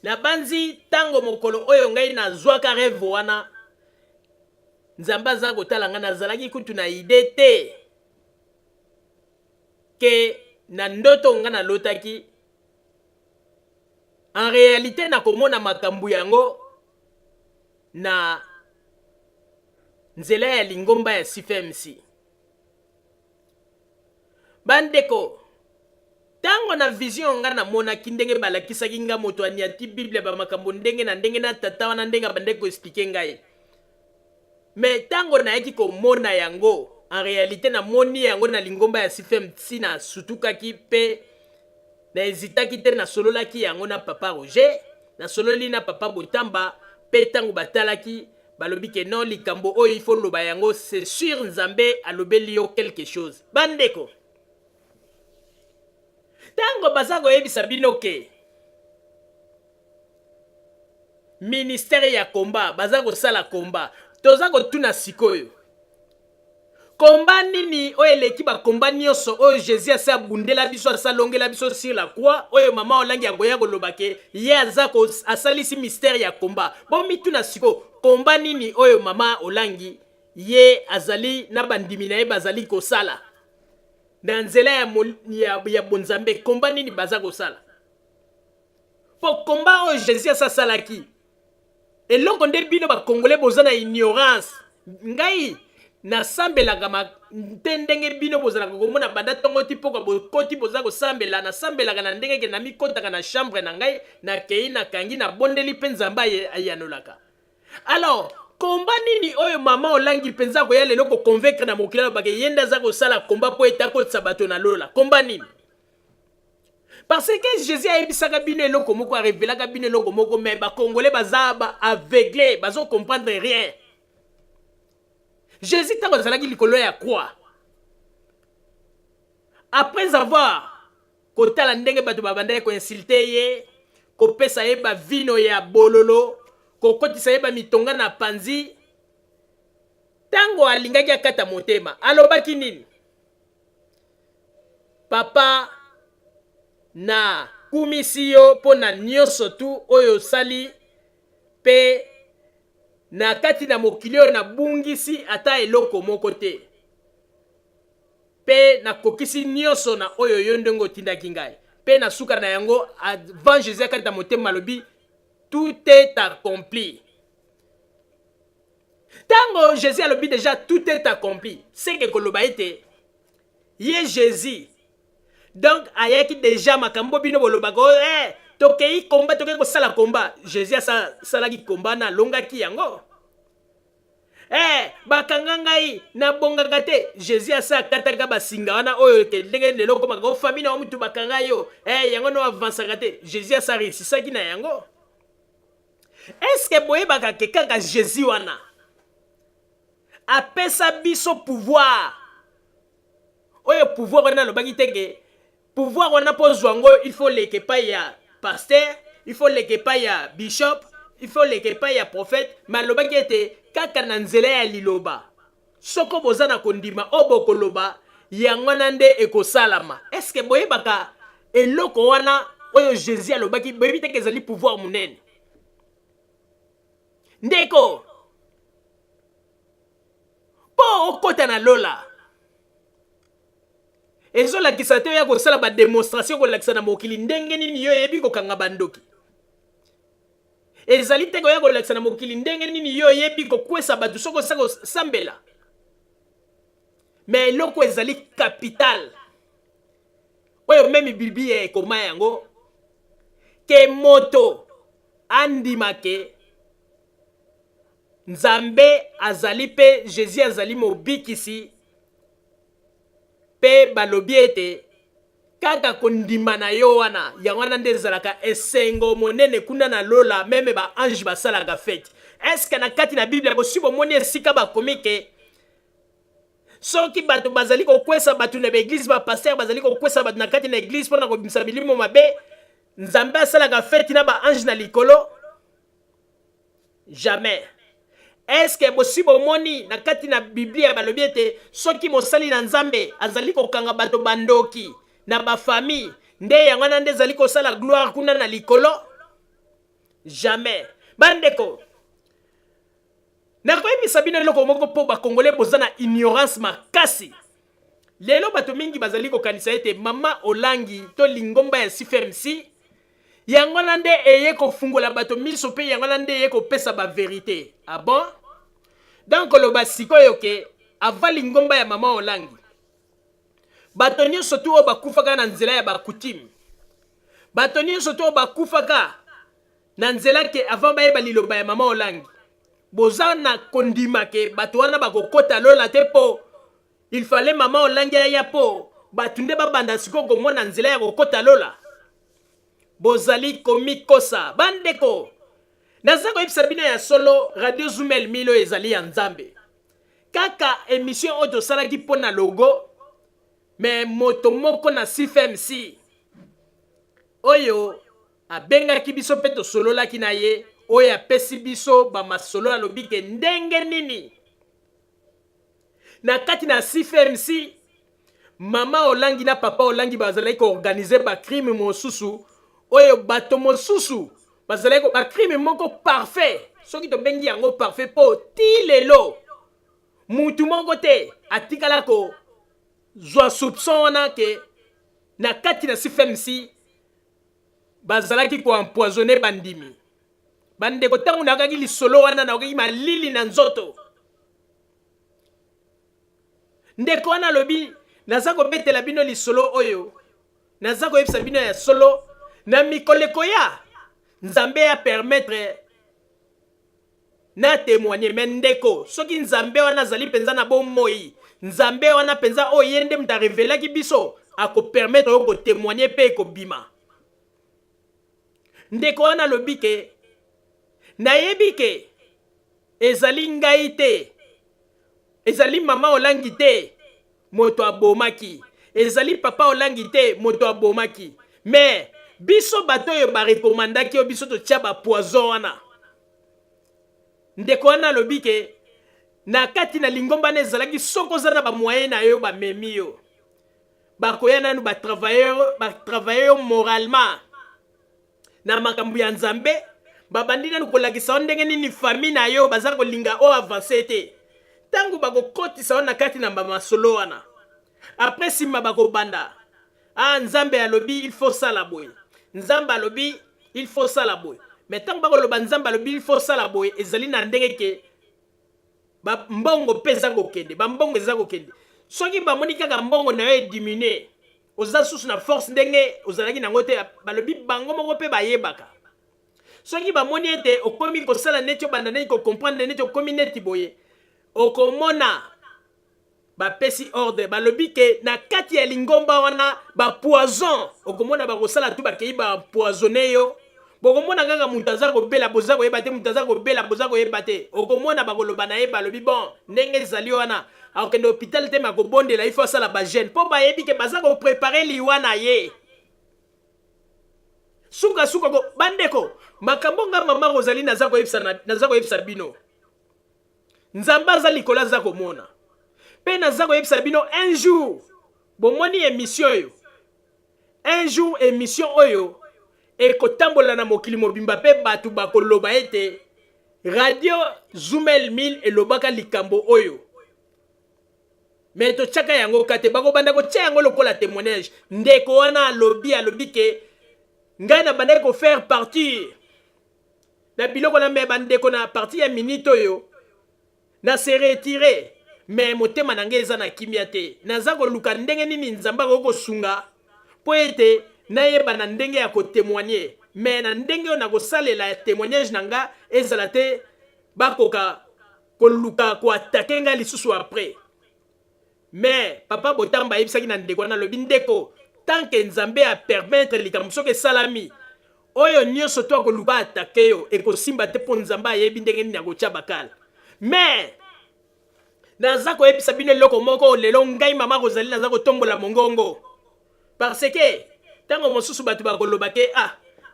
Na banzi tango mokolo oyo ngai nazwaka rêve wana Nzamba za kotala nga nazalaki kutu na idée te. ke na ndoto nga na lotaki en réalité na komona makambu yango na nzela ya lingomba ya CFMC. Bandeko, tango na vision nga na mona kindenge balakisaki nga moto aniati Bible ba makambo ndenge na tata wana ndenge bandeko expliquer ngai. Mais tango na yaki ko mona yango, en réalité na moni yango na lingomba ya CFMC na sutukaki pe na hésitaki te na sololaki yango na papa Roger, na sololi na papa Botamba pe tango batalaki balobi ke non likambo oyo il faut loba yango c'est sûr Nzambe alobeli yo quelque chose. Bandeko, tango bazago yebisa bino ke ministère ya combat bazago sala combat tozago tuna sikoyo combat nini oyo eleki ba combat nyonso oyo Jésus asa bundela biso asa longela biso sur la croix oyo mama olangi ya goya koloba ke ye azako asalisi mystère ya combat bon mituna siko combat nini oyo mama olangi ye azali na bandimi na ye bazali kosala na nzela ya bonzambe combat nini baza kosala po combat oyo Jésus asa salaki eloko nde bino ba congolais boza na ignorance ngai na sambelaka ndenge bino bozalaka komona banda tongo ti poko bokoti boza kosambela na sambelaka na ndenge ke na mikotaka na chambre na ngai na kei na kangi na bondeli mpe Nzamba ayanolaka. Alors komba nini oyo mama olangi mpenza koya lelo ko convaincre na mokila bake yenda za kosala komba po etakotisa bato na lola komba nini? Parce que Jésus a ebisaka bino eloko moko a révélaka bino eloko moko mais ba congolais baza ba aveuglé bazo comprendre rien. Jésus tango azalaki likolo ya croix. Après avoir kotala ndenge bato babandaki ko insulter ye, ko pesa ye ba vino ya bololo, ko kotisa ye ba mitonga na panzi. Tango alingaki akata motema, alobaki nini? Papa na kumisiyo pona nyonso tu oyo sali pe na kati na mokilio na bungisi ata eloko moko te pe na kokisi nyonso na oyo yo ndenge otindaki ngai pe na suka na yango avant Jésus akata motema lobi tout est accompli. Tango Jésus alobi déjà tout est accompli c'est que koloba ete ye Jésus donc ayaki déjà makambo bino boloba ko tokei combat tokei ko sala combat Jésus salaki combat na longaki yango bakanga ngai na bongaka te Jésus asa kataka basinga wana oyo ke ndenge lelo ko mako famille na mutu bakanga yo yango no avancaka te Jésus asa réussisaki na yango. Est-ce que boye baka ke kaka Jésus wana apesa biso pouvoir oyo pouvoir wana lobaki teke pouvoir wana pozwa ngo il faut leke pa ya pasteur, il faut leke pa ya bishop, il faut leke pa ya prophète, malobaki ete kaka na nzela ya liloba. Soko boza na kondima oboko loba yango nande ekosalama. Est-ce que boye baka eloko wana oyo Jésus alobaki boye biteke ezali pouvoir munene. Ndeko po okota na lola ezo la kisate ya ko sala ba démonstration ko lakisa na mokili ndenge nini yo yebi ko kanga bandoki ezali teko ya ko lakisa na mokili ndenge nini yo yebi ko kwesa batu soko sako sambela mais loko ezali capital oyo memi bibi ko mayango ke moto andimake Nzambe azali pe Jésus azali mobikisi pe balobi ete kaka kondima na yo wana yango wana nde ezalaka esengo monene kuna na lola meme ba ange basalaka fete. Est-ce que na kati na Bible bosi bomoni esika bakomi ke soki bato bazali kokwesa bato na église ba pasteur bazali kokwesa bato na kati na église pona kobimisa milimo mabe Nzambe asalaka fete na ba ange na likolo? Jamais. Est-ce que bosi bomoni na kati na Biblia balobi ete soki mosali na Nzambe azali kokanga bato bandoki na ba famille nde yango na nde zali kosala gloire kuna na likolo? Jamais. Bandeko na koyebisa bino eloko moko po ba congolais boza na ignorance makasi. lelo bato mingi bazali kokanisa ete mama Olangi to lingomba ya CFMC yango na nde eye kofungola bato miso mpe yango na nde eye kopesa ba vérité. Ah bon? Donc loba sikoyo ke ava lingomba ya mama Olangi bato nyonso tu oyo bakufaka na nzela ya bakutime, bato nyonso tu oyo bakufaka na nzela ke avant bayeba liloba ya mama Olangi boza na kondima ke bato wana bakokota lola te po il fallait mama Olangi ya po bato nde babanda sikoyo komona nzela ya kokota lola. Bozali komikosa bandeko naza koyebisa bino ya solo radio Zumel Milo ezali ya nzambe kaka émission oyo tosalaki mpo na logo mais moto moko na CFMC oyo abengaki biso mpe tosololaki na ye oyo apesi biso bamasolo alobi ke ndenge nini na kati na CFMC mama Olangi na papa Olangi bazalaki koorganize bacrime mosusu oyo bato mosusu bazalaki bacrime moko parfait soki tobengi yango parfait po ti lelo mutu moko te atikala ko zwa soupçon wana ke na kati na CFMC bazalaki ko empoisonner bandimi bandeko tangu nakaki lisolo wana nakaki malili na nzoto ndeko wana lobi naza kobetela bino lisolo oyo naza koyebisa bino ya solo na mikoleko ya nzambe ya permettre na témoigner mendeko soki nzambe wana zali penza na bomoi nzambe wana penza o yende mta revelaki biso ako permettre ko témoigner pe ko bima ndeko wana lobike na yebike ezali ngai te ezali mama Olangi te moto abomaki ezali papa Olangi te moto abomaki mais biso bato yo ba recommandaki yo biso to tia ba poison wana ndeko wana lobike na kati na lingomba ne zalaki soko zana ba moyen na yo ba memi yo ba koyana nu ba travailleur moralement na makambu ya nzambe babandina nu kolakisa ndenge nini famille na yo bazaka kolinga o avancer te tangu bakokotisa na kati na ba masolo wana après sima bakobanda nzambe alobi il faut ça la boy nzamba lobi il faut ça la boy mais tant que lo banzamba lobi il faut ça la boy ezali na ndenge ke ba mbongo pesa ko kende ba mbongo eza ko kende soki ba monika ka mbongo na yo diminuer oza susu na force ndenge ozalaki na ngote ba lobi bango moko pe bayebaka soki ba moni ete okomi ko sala netio banda ne ko comprendre netio komi neti boye okomona ba pesi ordre ba lobi ke na kati ya lingomba wana ba poison okomona ba kosala tu ba kei ba poisonner yo bokomona kaka mutaza ko bela boza ko yebate mutaza ko bela boza ko yebate okomona ba koloba na ye ba lobi bon ndenge zali wana akende hôpital te ma ko bondela il faut sala ba gêne po ba yebi ke baza ko préparer liwana ye suka ko bandeko makambo nga mama Rosalie naza ko yebisa bino nzamba za likola za ko mona pe naza ko yebisa bino un jour bomoni émission yo un jour émission oyo ekotambola na mokili mobimba pe batu bakoloba ete radio Zumel 1000 elobaka likambo oyo mais to chaka yango kate bako banda ko tia yango lokola témoignage ndeko wana alobi ke ngai na banda ko faire partie na biloko na me bandeko na partie ya minute oyo na se retirer mais motema nange eza na kimia te naza koluka ndenge nini nzamba ko sunga po ete nayeba na ndenge ya ko témoigner mais na ndenge yo na ko salela témoignage nanga ezala te bakoka koluka ko attaquer nga lisusu après mais papa Botamba yebisaki na ndeko na lobi ndeko tant que nzambe a permettre likambo soki salami oyo nyonso to koluka attaquer yo ekosimba te po nzamba yebi ndenge nini akotia bakala mais naza ko yebisa bino loko moko lelo ngai mama Rosalie naza ko tombola mongongo parce que tango mosusu batu bakoloba ke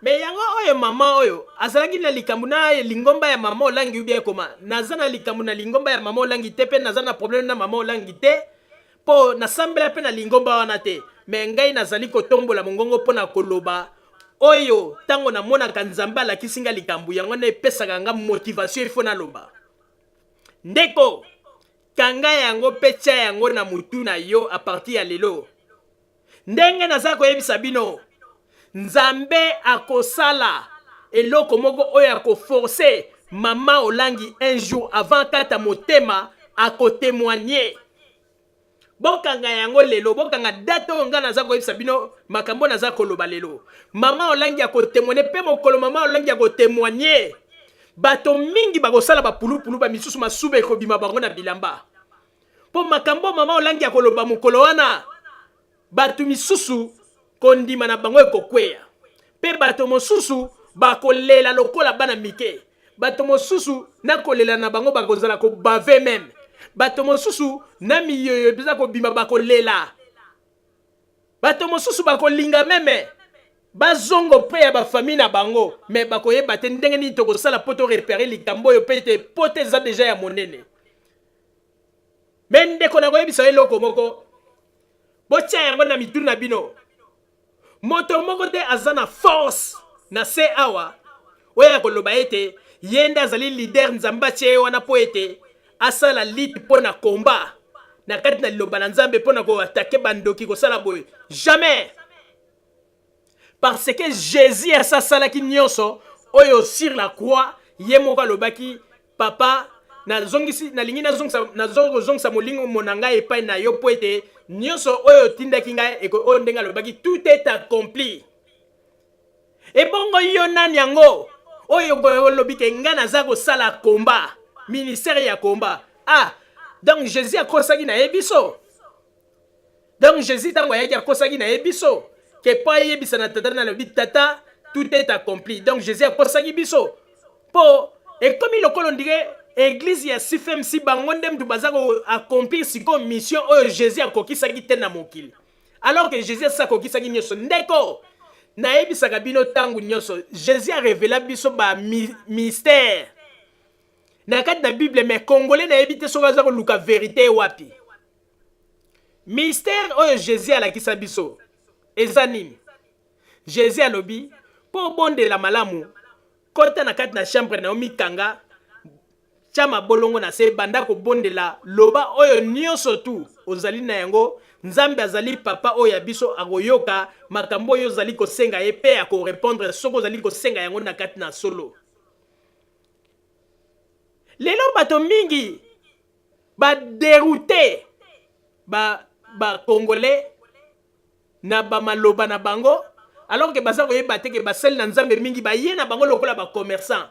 mais yango oyo mama oyo azalaki na likambo na lingomba ya mama Olangi ubie koma naza na likambo na lingomba ya mama Olangi te pe naza na problème na mama Olangi te po nasambela pe na lingomba wana te mais ngai nazali ko tombola mongongo po na koloba oyo tango na mona kanzamba la kisinga likambo yango na epesaka nga motivation ifo na loba ndeko kanga yango pecha yango na mutu na yo a partir ya lelo. Ndenge naza koyebisa bino, Nzambe akosala eloko moko oyo akoforcer Mama Olangi un jour avant kata motema akotémoigner. Bokanga yango lelo, bokanga date oyo nga naza koyebisa bino makambo naza koloba lelo. Mama Olangi akotémoigner pe mokolo Mama Olangi akotémoigner. Bato mingi bakosala ba pulupulu ba misusu masube ekobima bango na bilamba. Po makambo Mama Olangi akoloba mokolo wana, bato misusu kondima na bango ekokweya. Pe bato mosusu bakolela lokola bana mike. Bato mosusu nakolela na bango bakozala ko bave même. Bato mosusu na miyoyo biza ko bima bakolela. Bato mosusu bakolinga meme. Bazongo pe ya ba famille na bango, mais bakoyeba te ndenge ni tokosala poto repérer likambo yo pete pote za déjà ya monene. Mende kona koyebisa eloko moko. Botia yango na mituna na bino. Moto moko te azana force na se awa. Oya koloba ete yenda azali leader Nzamba che wana po ete asala lit pona combat. Na kati na liloba na Nzambe pona ko attaquer bandoki ko sala boy. Jamais. Parce que Jésus a sa salaki nyonso oyo sur la croix yemoka lobaki papa na zongisi na lingi na zongsa molingo monanga epai na yo poete nyonso oyo tindaki ngai eko ondenga lobaki tout est accompli. Et bongo yo nani yango oyo go lobike ngana za ko sala combat ministère ya combat. Ah donc Jésus a kosaki na ebiso. Donc Jésus tango yaki a kosaki na ebiso. Que pas yebisa na tata na lobi tata tout est accompli. Donc Jésus a kosaki biso. Po et comme il le dirait église ya sifem si bangondem du bazako accomplir siko mission oyo Jésus a kokisaki te na mokili. Alors que Jésus a kokisaki nyoso ndeko na yebisa kabino tangu nyoso Jésus a révélé biso ba mystère. Na kati na Bible mais congolais na yebite so bazako luka vérité wapi. Mystère oyo Jésus a la kisa biso. Ezanim. Jésus a lobi pour bonde la malamu. Kota na kati na chambre na omi kanga. Chama bolongo na se banda ko bonde la loba oyo nyonso tu ozali na yango. Nzambe azali papa oyo ya biso agoyoka makambo oyo zali ko senga ye pe ako répondre soko zali ko senga yango na kati na solo. Lelo bato mingi ba dérouté ba congolais na ba maloba na bango alors que baza koyeba te ke basali na Nzambe mingi ba ye na bango lokola ba commerçant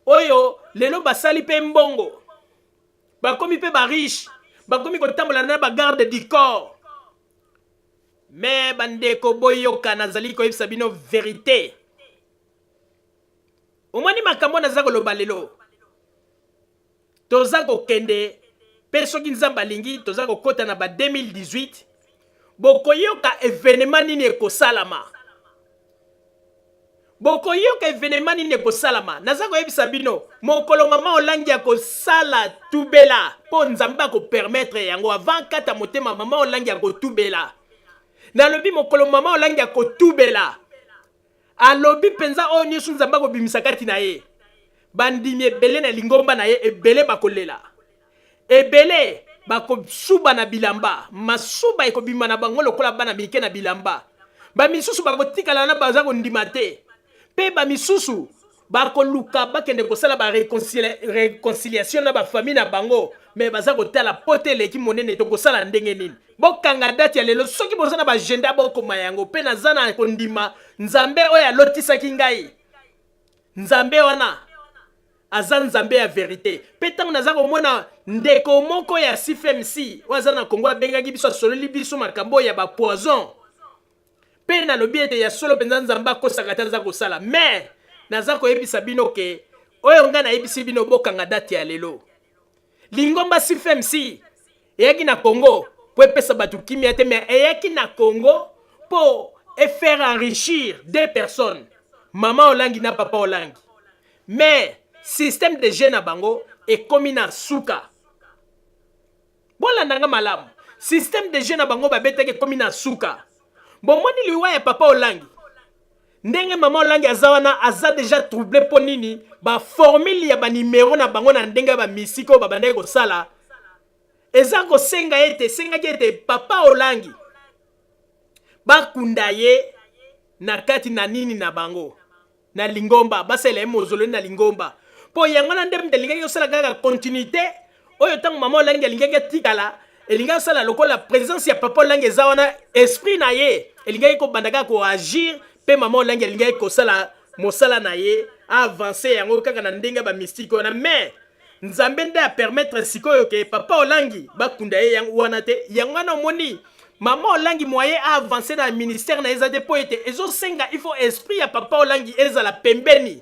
oyo lelo basali pe mbongo bakomi pe ba riche bakomi kotambola na ba garde du corps mais bandeko boyoka nazali koyebisa bino vérité omoni makambo naza koloba lelo toza kokende pe soki Nzambe alingi toza kokota na ba 2018 bokoyoka événement nini ekosalama. Bokoyoka événement nini ekosalama. Naza koyebisa bino mokolo Mama Olangi akosala tubela po Nzambe ko permettre yango avant kata motema Mama Olangi akotubela. Na lobi mokolo Mama Olangi akotubela. Alobi penza o nyesu Nzambe ko bimisa kati na ye. Bandimi ebele na lingomba na ye ebele bakolela. Ebele bako suba na bilamba masuba ekobima na bango lokola bana mike na bilamba ba misusu bako tikala na baza ko ndima te pe ba misusu bako luka bakende kosala ba réconciliation na ba famille na bango mais baza ko tala potele ki monene to kosala ndenge nini bokanga date ya lelo soki bozana ba agenda boko mayango pe na zana ko ndima Nzambe oya lotisa kingai Nzambe wana aza Nzambe ya vérité. Petango naza komona ndeko moko ya CFMC waza na Kongo abengaki biso sololi biso makambo ya ba poison. Pe na lobi ete ya solo penza Nzambe akosaka ta za kosala. Mais naza koyebisa bino ke oyo nga na yebisi bino bokanga date ya lelo. Lingomba CFMC eyaki na Congo po epesa batu kimia te mais eyaki na Congo po faire enrichir deux personnes. Mama Olangi na papa Olangi. Mais système de jeunes à bango et comme na suka. Bola nanga malamu. Système de jeunes à bango ba beta ke comme na suka. Bon moni liwa ya papa Olangi. Ndenge Mama Olangi azawana aza déjà troublé po nini ba formule ya ba numéro na bango na ndenge ba misiko ba bandeko sala. ezako senga ete papa Olangi bakunda ye na kati na nini na bango na Lingomba basela mozolo na Lingomba po yangana ndem de linga yosala kaka continuité oyo tango mama Olangi linga tikala elinga sala lokola présence ya papa Olangi ezawana esprit na ye elinga ko bandaka ko agir pe mama Olangi elinga ko sala mosala na ye avancer yango kaka na ndenga ba mystique na mais nzambe nde a permettre sikoyo ke papa Olangi bakunda ye yango wana te yango na moni mama Olangi moyen a avancer dans le ministère na ezade po ete ezo senga il faut esprit ya papa Olangi ezala pembeni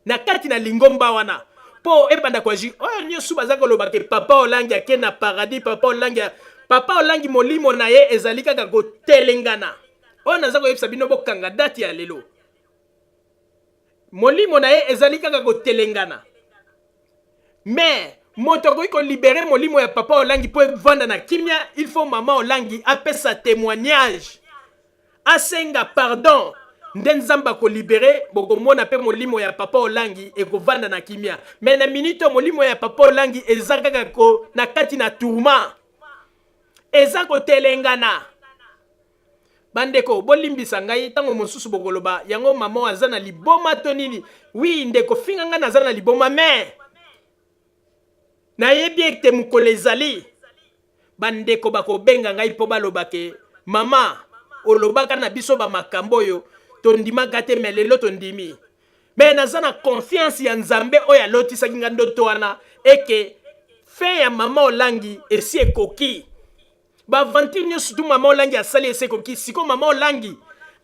na kati na Lingomba wana po ebanda kwa ji oyo nyosu bazako loba ke papa Olangi akena paradis papa Olangi molimo na ye ezali kaka ko telengana oyo nazako yebisa bino bokanga date ya lelo molimo na ye ezali kaka ko telengana mais moto ko libérer molimo ya papa Olangi po vanda na kimia il faut mama Olangi apesa témoignage asenga pardon ndenzamba ko libérer boko mona pe molimo ya papa Olangi e ko vanda na kimia mais na minute molimo ya papa Olangi ezaka ko na kati na tourment ezako telengana bandeko bolimbisa ngai tango mosusu bokoloba yango mama azana liboma to nini oui ndeko finganga nazana liboma mais na yebi ekte mukole ezali bandeko bako benga ngai po baloba ke mama olobaka na biso ba makambo oyo tondimaka te mais lelo tondimi mais nazana confiance ya nzambe oyo alotisaki nga ndoto wana eke fin ya mama Olangi esi ekoki ba aventure nyonso tu mama Olangi asali esi ekoki siko mama Olangi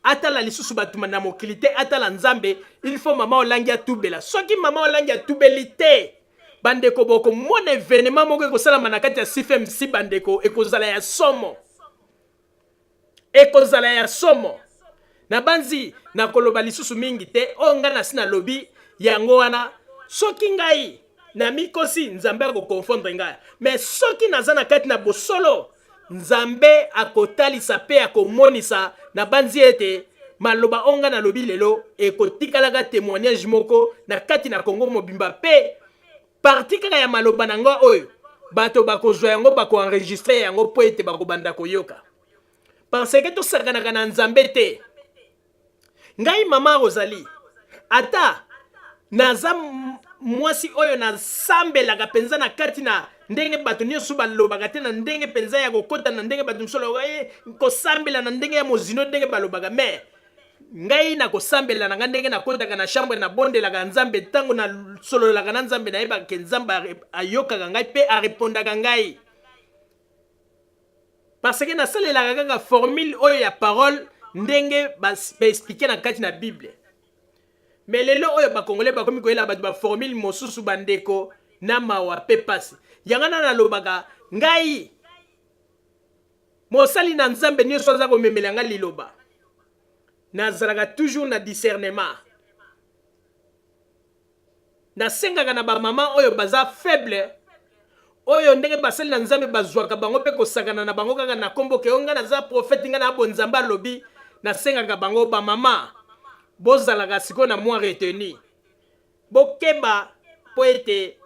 atala lisusu batuma na mokili te atala nzambe il faut mama Olangi atubela soki mama Olangi atubeli te bandeko boko mona événement moko ekosalama na kati ya CFMC bandeko ekozala ya somo na banzi na koloba lisusu mingi te onga na sina lobi yango wana soki ngai na mikosi nzambe ko confondre ngai mais soki nazana kati na bosolo nzambe akotalisa pe akomonisa na banzi ete maloba onga na lobi lelo ekotikalaka témoignage moko na kati na Congo mobimba pe parti kaka ya maloba nango oyo bato bakozwa yango bako enregistrer yango po ete bako banda koyoka parce que to sakanaka na nzambe te ngai mama Rosalie ata naza mwasi oyo na sambelaka penza na kati na ndenge bato nyonso balobaka te na ndenge penza ya kokota na ndenge bato msolo kosambela na ndenge ya mozino ndenge balobaka mais ngai na kosambela na ndenge na kotaka na chambre na bondelaka nzambe tango na sololaka na nzambe na yeba ke nzambe ayokaka ngai pe arepondaka ngai parce que na salelaka kaka formule oyo ya parole ndenge ba expliquer na kati na Bible mais lelo oyo bakongole bakomi koyela bato ba formule mosusu bandeko na mawa pe pasi yangana na lobaka ngai mosali na nzambe nyonso aza komemela ngai liloba nazalaka toujours na discernement nasengaka na ba mama oyo baza faible oyo ndenge basali na nzambe bazwaka bango pe kosakana na bango kaka na kombo ke onga naza prophète nga na bonzamba lobi nasengaka bango ba mama bozalaka siko na moi retenu bokeba po ete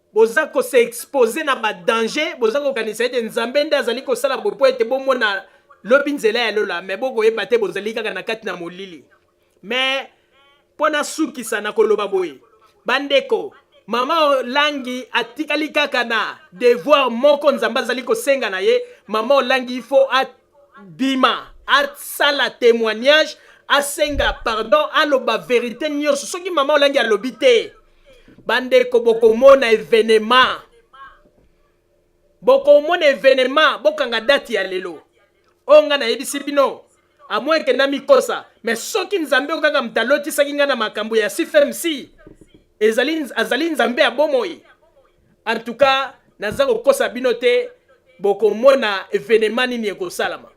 boza ko se exposer na ba danger boza ko kanisa ete nzambe nde azali ko sala po ete bomona lobi nzela ya lola mais boko yeba te bozali kaka na kati na molili mais pona sukisa na koloba boye bandeko mama Olangi atikali kaka na devoir moko nzamba azali ko senga na ye mama Olangi il faut bima asala témoignage asenga pardon aloba vérité nyonso soki mama Olangi alobi te bandeko bokomona événement bokanga date ya lelo onga na yebisi bino a moins que na mikosa mais soki nzambe okaka mtaloti saki nga na makambo ya CFMC azali nzambe ya bomoi en tout cas naza kokosa bino te bokomona événement nini ekosalama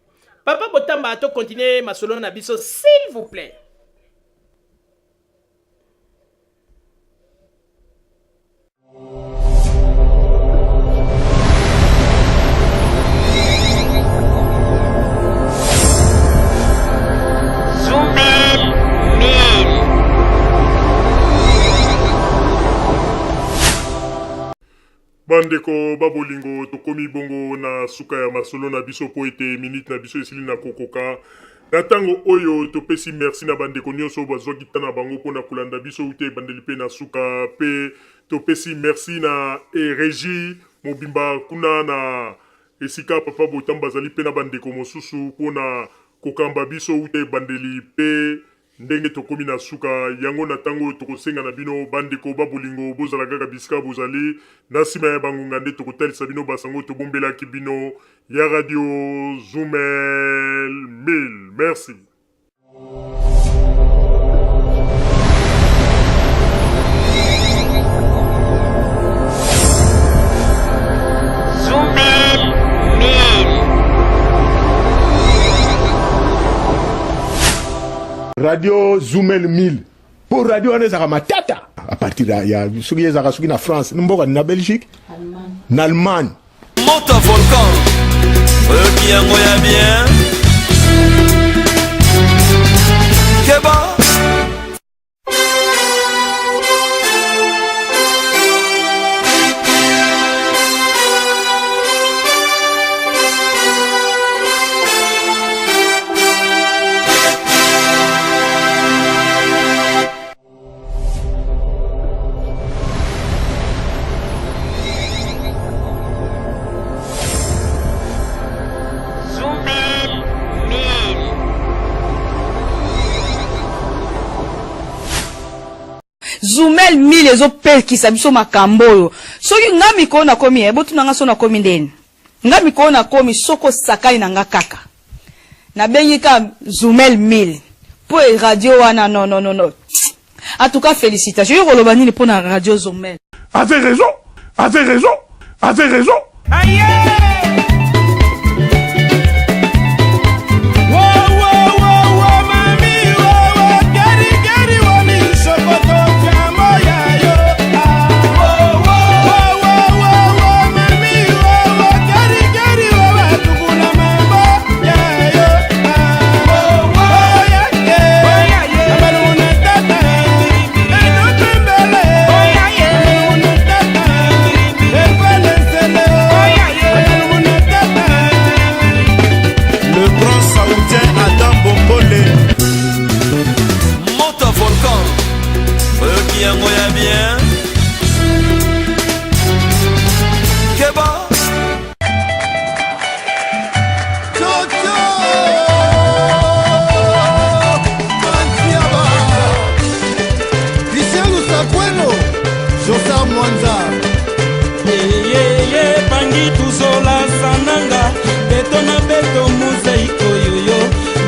papa Botamba to continuer masolo na biso s'il vous plaît. bandeko babolingo tokomi bongo na suka ya masolo na biso po ete minute na biso esili na kokoka na tango oyo topesi merci na bandeko nyonso bazwaki tana bango mpona kolanda biso ute ebandeli mpe na suka pe topesi merci na Régie mobimba kuna na esika papa botam bazali mpe na bandeko mosusu mpona kokamba biso ute ebandeli mpe ndenge tokomi na suka yango na tango tokosenga na bino bandeko babolingo bozala kaka bisika bozali na nsima ya bangonga nde tokotalisa bino basango tobombelaki bino ya radio Zoumel 1000. Merci. Zoumel 1000. Radio Zoumel 1000. Pour radio on ezaka matata. À partir de ya suki ezaka suki na France, mboka na Belgique, na Allemagne. Moto volcan. Oyo kiyango ya bien. Keba. Zoumel 1000 ezopekisa biso makambo oyo. Soki nga mikolo na komi ebotu nanga so na komi ndeni. Nga mikolo na komi soko sakani na nga kaka. Na bengi ka Zoumel 1000. Po radio wana non. En tout cas félicitations. Yo koloba nini po na radio Zoumel. Avez raison. Aïe! Yango ya bien. Keba. Jojo. Mantiaba. Cristiano Sakweno. Josar Mwanza. Pangi tuzola sananga. Beto na beto mosaiko yoyo.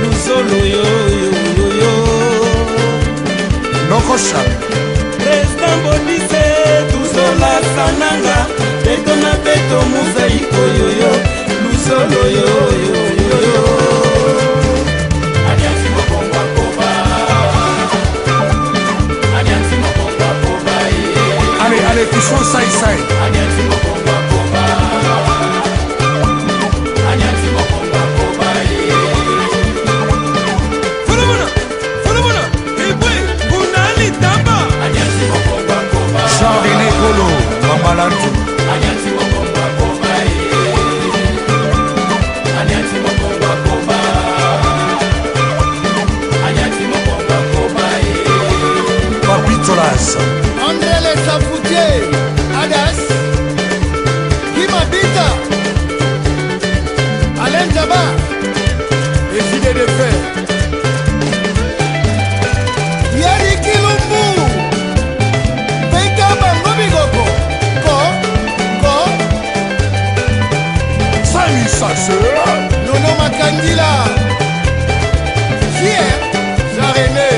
Luzolo yoyo. Nokosha. Tambonise tuzola sananga beto na beto mosaiko yoyo lusolo yoyo Adiansi mokongwa koba Adiansi mokongwa koba Allez, touchons ça. Adiansi mokongwa koba Adiansi mokongwa koba Fulumuna Ibwe kunali tamba Adiansi mokongwa Charles Nekolo, Mamalantu. Adiansi mokongwa koba Adiansi mokongwa koba Adiansi mokongwa koba Papitolas. André Les Safoutiers, Adas, Kimabita, Alain Djaba, et Filet de Fer. Yari Kilumbu, Peka Bangobigoko, Ko, Sami Sasseur. Nono Makangila, Fier, Jarené,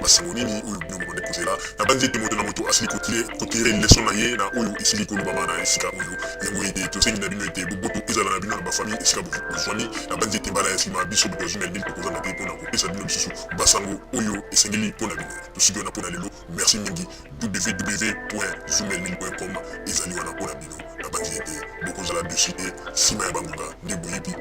basango nini oyo bino bokonde kozela na banzete moto na moto asili kotire leson na ye na oyo esili kolobama na esika oyo yango ete tosengi na bino ete boboto ezala na bino na bafamille esika bozwani na banzete mbala ya nsima biso boto Zoomel Mil tokozanga te mpona kopesa bino lisusu basango oyo esengeli mpona bino tosiki wana mpona lelo merci mingi www.zoomelmil.com ezali wana mpona bino na banzete bokozala dessus te nsima ya bangonga nde boyebi